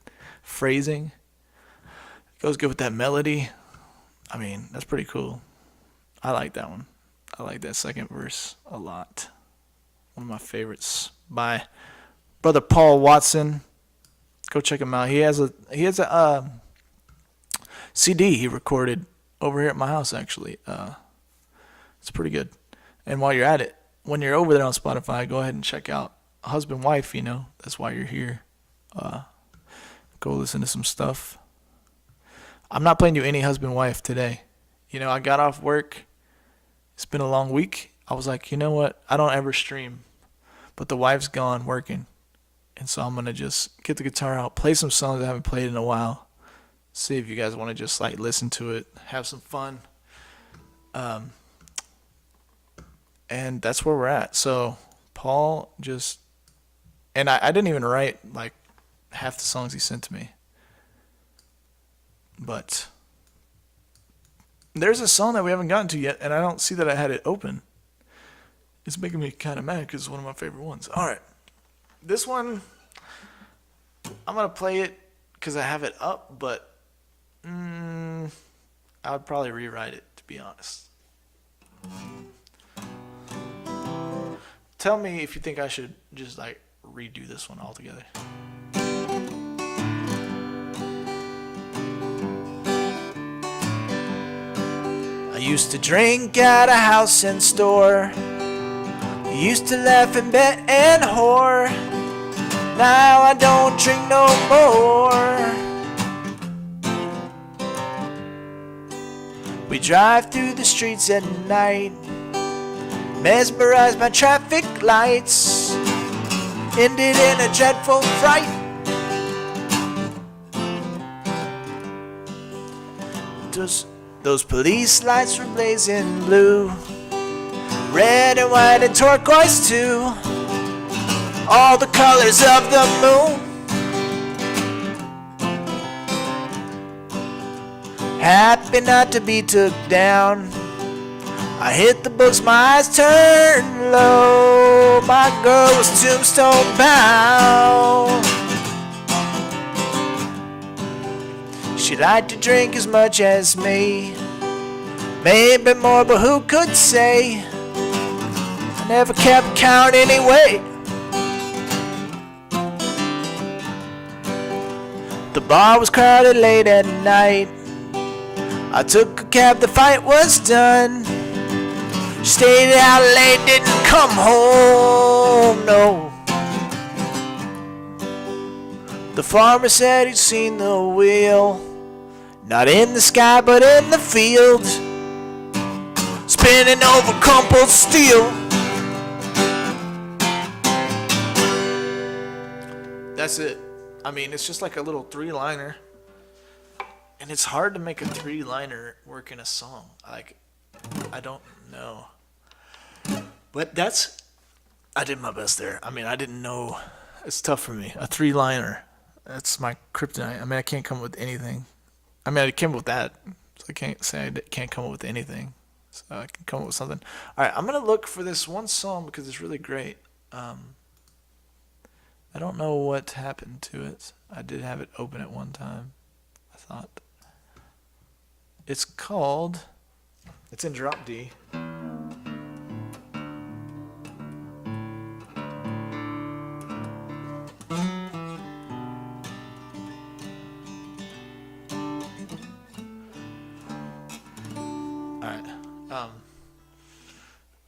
A: phrasing. It goes good with that melody. I mean, that's pretty cool. I like that one. I like that second verse a lot. One of my favorites by brother Paul Watson. Go check him out. He has a CD he recorded over here at my house actually. It's pretty good. And while you're at it, when you're over there on Spotify, go ahead and check out Husband Wife, you know. That's why you're here. Go listen to some stuff. I'm not playing you any Husband Wife today. You know, I got off work. It's been a long week. I was like, you know what? I don't ever stream. But the wife's gone working. And so I'm going to just get the guitar out, play some songs I haven't played in a while. See if you guys want to just like listen to it, have some fun. And that's where we're at. So Paul just, and I didn't even write like half the songs he sent to me. But there's a song that we haven't gotten to yet, and I don't see that I had it open. It's making me kind of mad because it's one of my favorite ones. All right. This one, I'm going to play it because I have it up, but I would probably rewrite it, to be honest. Tell me if you think I should just like redo this one altogether. I used to drink at a house and store. I used to laugh and bet and whore. Now I don't drink no more. We drive through the streets at night, mesmerized by traffic lights, ended in a dreadful fright. Those police lights were blazing blue, red and white and turquoise too, all the colors of the moon. Happy not to be took down, I hit the books, my eyes turned low. My girl was tombstone bound. She liked to drink as much as me, maybe more, but who could say? I never kept count anyway. The bar was crowded late at night. I took a cab, the fight was done. Stayed out late, didn't come home, no. The farmer said he'd seen the wheel, not in the sky but in the field, spinning over crumpled steel. That's it. I mean, it's just like a little three-liner, and it's hard to make a three-liner work in a song. Like, I don't know. But I did my best there. I mean, I didn't know. It's tough for me. A three-liner. That's my kryptonite. I mean, I can't come up with anything. I mean, I came up with that. So I can't say I can't come up with anything. So I can come up with something. All right, I'm going to look for this one song because it's really great. I don't know what happened to it. I did have it open at one time, I thought. It's called... It's in drop D.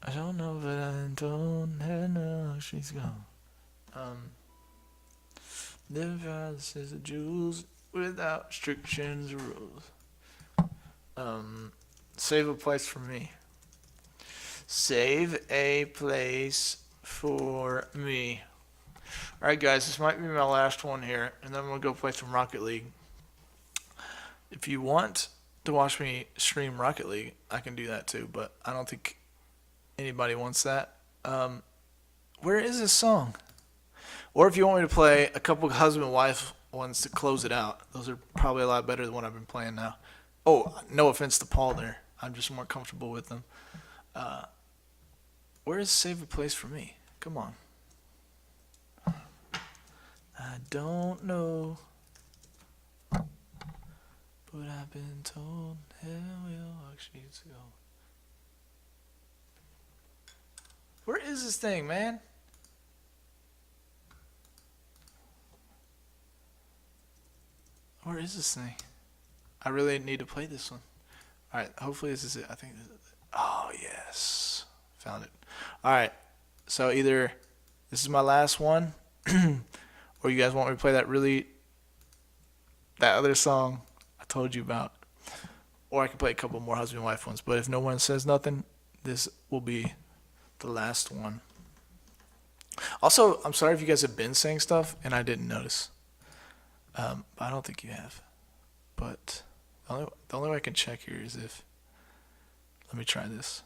A: I don't know, but I don't know she's gone. Living palaces of jewels without restrictions or rules. Save a place for me. Save a place for me. Alright guys, this might be my last one here, and then I'm going to go play some Rocket League. If you want to watch me stream Rocket League, I can do that too, but I don't think anybody wants that. Where is this song? Or if you want me to play a couple husband and wife ones to close it out, those are probably a lot better than what I've been playing now. Oh, no offense to Paul there. I'm just more comfortable with them. Where is Save a Place for Me? Come on. I don't know, but I've been told heaven will walk streets of gold. Where is this thing, man? Where is this thing? I really need to play this one. Alright, hopefully this is it. I think this is it. Oh, yes. Found it. Alright, so either this is my last one, or you guys want me to play that other song I told you about. Or I can play a couple more husband and wife ones. But if no one says nothing, this will be the last one. Also, I'm sorry if you guys have been saying stuff and I didn't notice. I don't think you have. But the only way I can check here is if... Let me try this.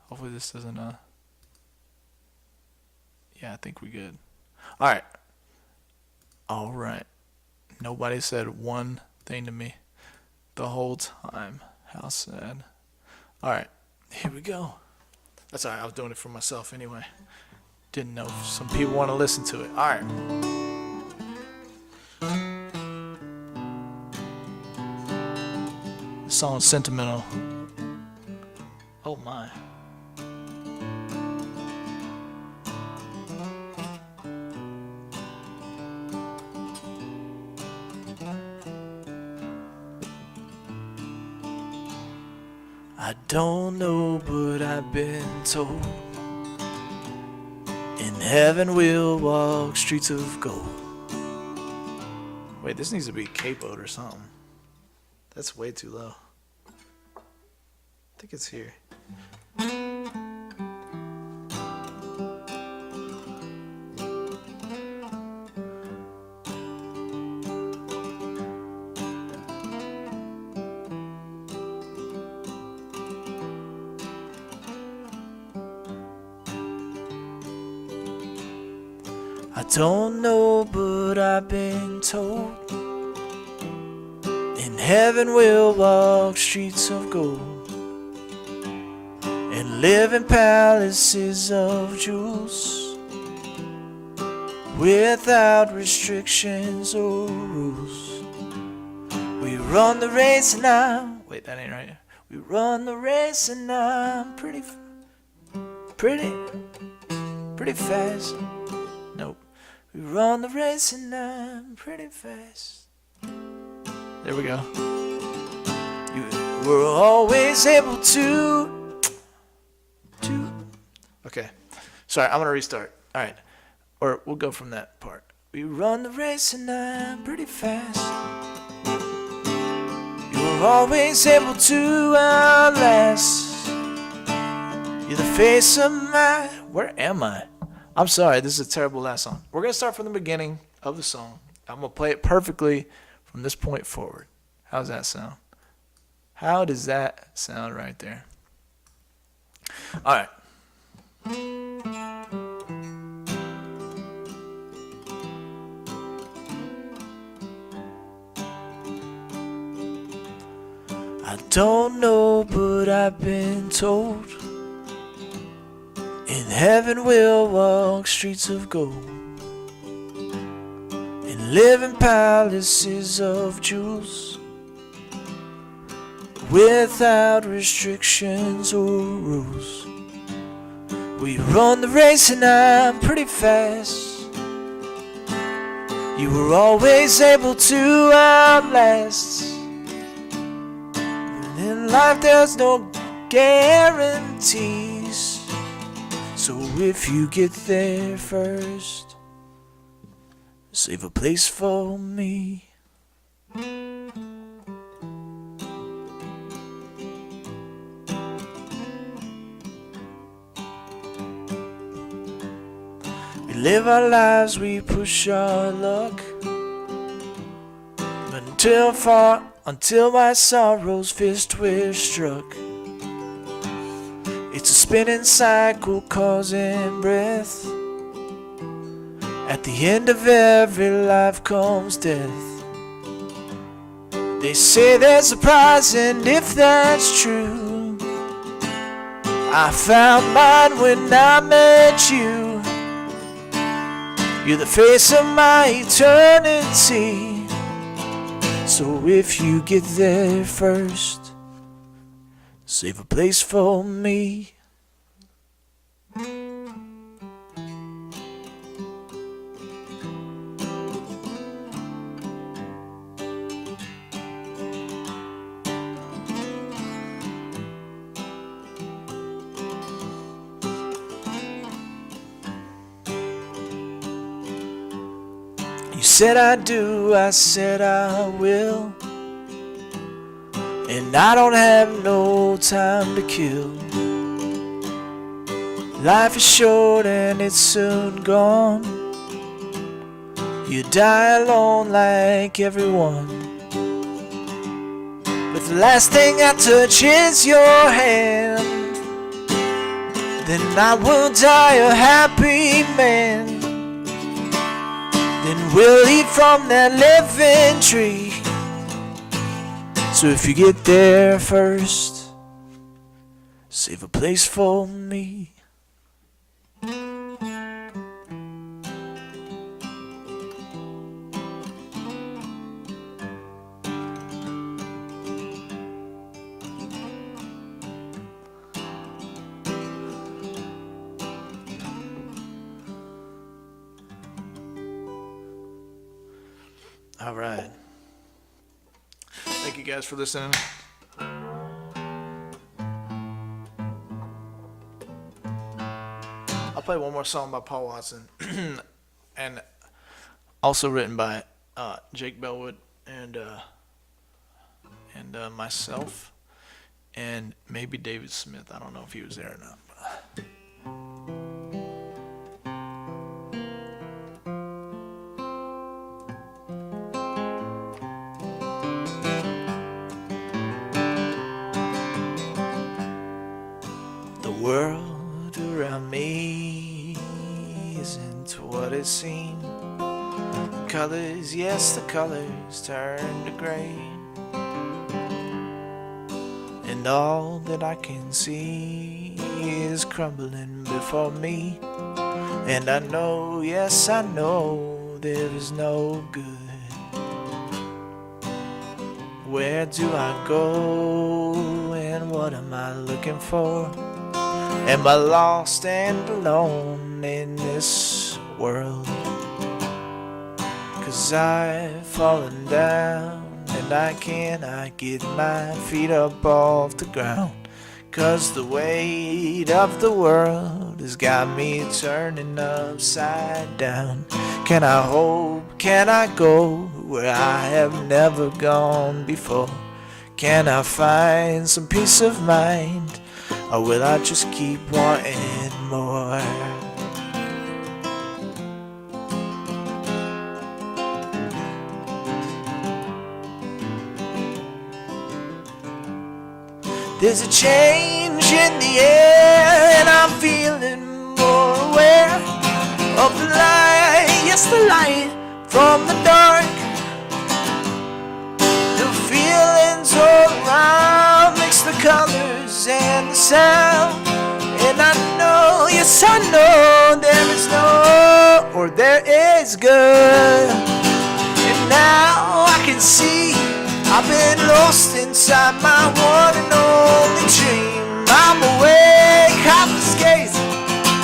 A: Hopefully this doesn't... Yeah, I think we're good. Alright. Alright. Nobody said one thing to me the whole time. How sad. Alright. Here we go. That's alright. I was doing it for myself anyway. Didn't know if some people want to listen to it. Alright. This song's sentimental. Oh my. I don't know, but I've been told in heaven we'll walk streets of gold. Wait, this needs to be capoed or something. That's way too low. I think it's here. I don't know, but I've been told in heaven we'll walk streets of gold and live in palaces of jewels without restrictions or rules. We run the race and wait, that ain't right. We run the race and I'm pretty fast. Nope. We run the race and I'm pretty fast. There we go. You were always able to. Okay. Sorry, I'm gonna restart. All right. Or we'll go from that part. We run the race and I'm pretty fast. You were always able to outlast. You're the face of my. Where am I? I'm sorry, this is a terrible last song. We're going to start from the beginning of the song. I'm going to play it perfectly from this point forward. How's that sound? How does that sound right there? All right. I don't know, but I've been told in heaven we'll walk streets of gold and live in palaces of jewels without restrictions or rules. We run the race and I'm pretty fast. You were always able to outlast. And in life there's no guarantees. So if you get there first, save a place for me. We live our lives, we push our luck, but until my sorrow's fist we're struck. It's a spinning cycle causing breath. At the end of every life comes death. They say there's a prize, and if that's true, I found mine when I met you. You're the face of my eternity. So if you get there first, save a place for me. You said I do, I said I will, and I don't have no time to kill. Life is short and it's soon gone. You die alone like everyone, but the last thing I touch is your hand. Then I will die a happy man. Then we'll eat from that living tree. So if you get there first, save a place for me. All right. Thank you guys for listening. I'll play one more song by Paul Watson, and also written by Jake Bellwood and myself, and maybe David Smith. I don't know if he was there or not. The world around me isn't what ever seen. Colors, yes, the colors turn to gray, and all that I can see is crumbling before me. And I know, yes, I know there is no good. Where do I go, and what am I looking for? Am I lost and alone in this world? 'Cause I've fallen down and I cannot get my feet up off the ground. 'Cause the weight of the world has got me turning upside down. Can I hope, can I go where I have never gone before? Can I find some peace of mind, or will I just keep wanting more? There's a change in the air, and I'm feeling more aware of the light, yes, the light from the dark. The feelings all around mix the colors and the sound. And I know, yes, I know there is no, or there is good. And now I can see I've been lost inside my one and only dream. I'm awake, I've escaped,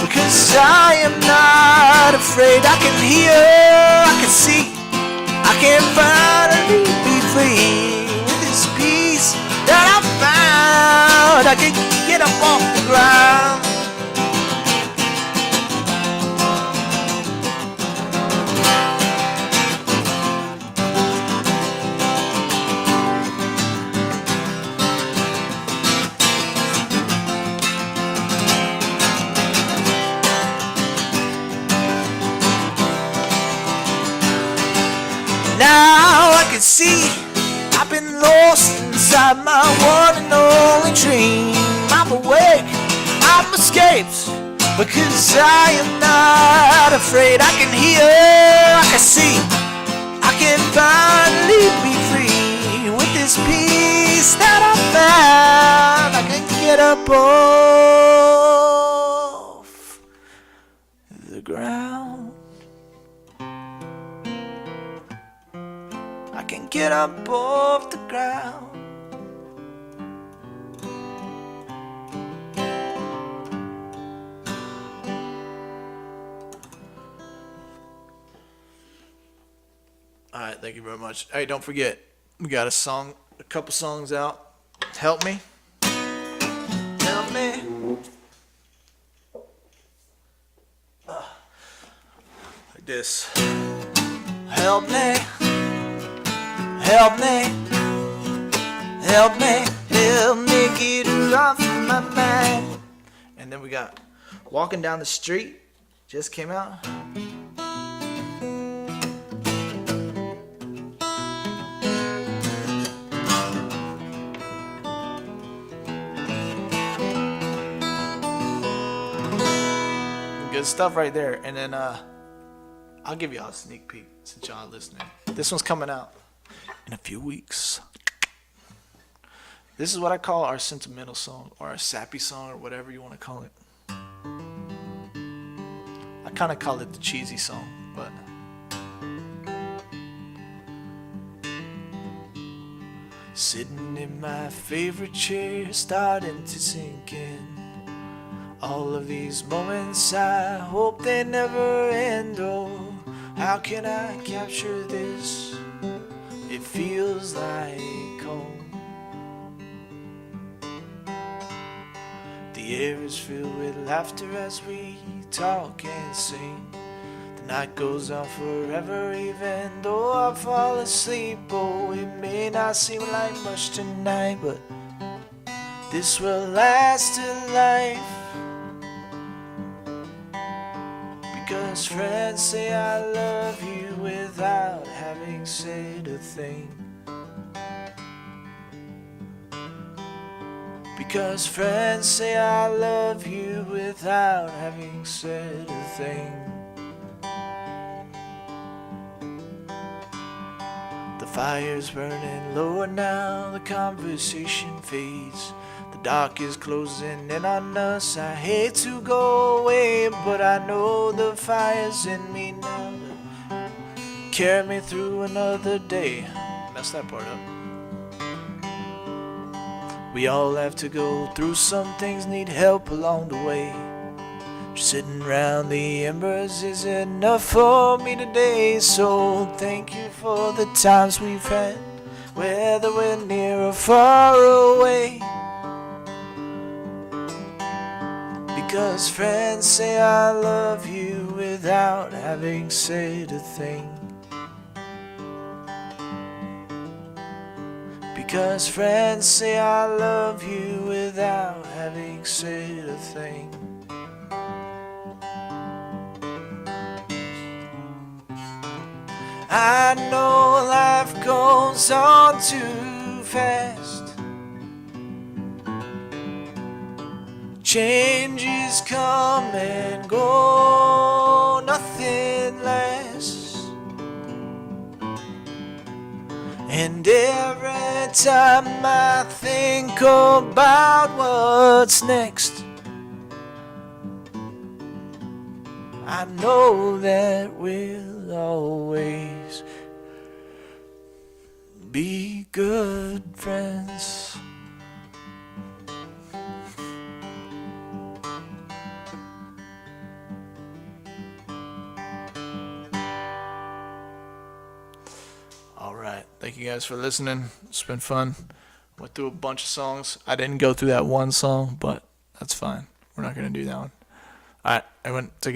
A: because I am not afraid. I can hear, I can see, I can finally be free. With this peace that I found, I can get up off the ground. Now I can see I've been lost inside my one and only dream. I'm awake, I'm escaped, because I am not afraid. I can hear, I can see, I can finally be free. With this peace that I found, I can get up off the ground. I can get up off the ground. Alright, thank you very much. Hey, don't forget, we got a couple songs out. Help me. Help me. Like this. Help me. Help me, help me, help me get her off my mind. And then we got Walking Down the Street, just came out. Good stuff right there. And then I'll give y'all a sneak peek since y'all are listening. This one's coming out in a few weeks. This is what I call our sentimental song, or our sappy song, or whatever you want to call it. I kind of call it the cheesy song, but sitting in my favorite chair, starting to sink in. All of these moments, I hope they never end. Oh, how can I capture this? It feels like home. The air is filled with laughter as we talk and sing. The night goes on forever even though I fall asleep. Oh, it may not seem like much tonight, but this will last a life. Because friends say I love you without having said a thing. Because friends say I love you without having said a thing. The fire's burning lower now, the conversation fades. The dark is closing in on us. I hate to go away, but I know the fire's in me now to carry me through another day. Mess that part up. We all have to go through some things, need help along the way. Just sitting round the embers is enough for me today. So thank you for the times we've had, whether we're near or far away. Because friends say I love you without having said a thing. Because friends say I love you without having said a thing. I know life goes on too fast. Changes come and go, nothing lasts. And every time I think about what's next, I know that we'll always be good friends. All right. Thank you guys for listening. It's been fun. Went through a bunch of songs. I didn't go through that one song, but that's fine. We're not going to do that one. All right. I went to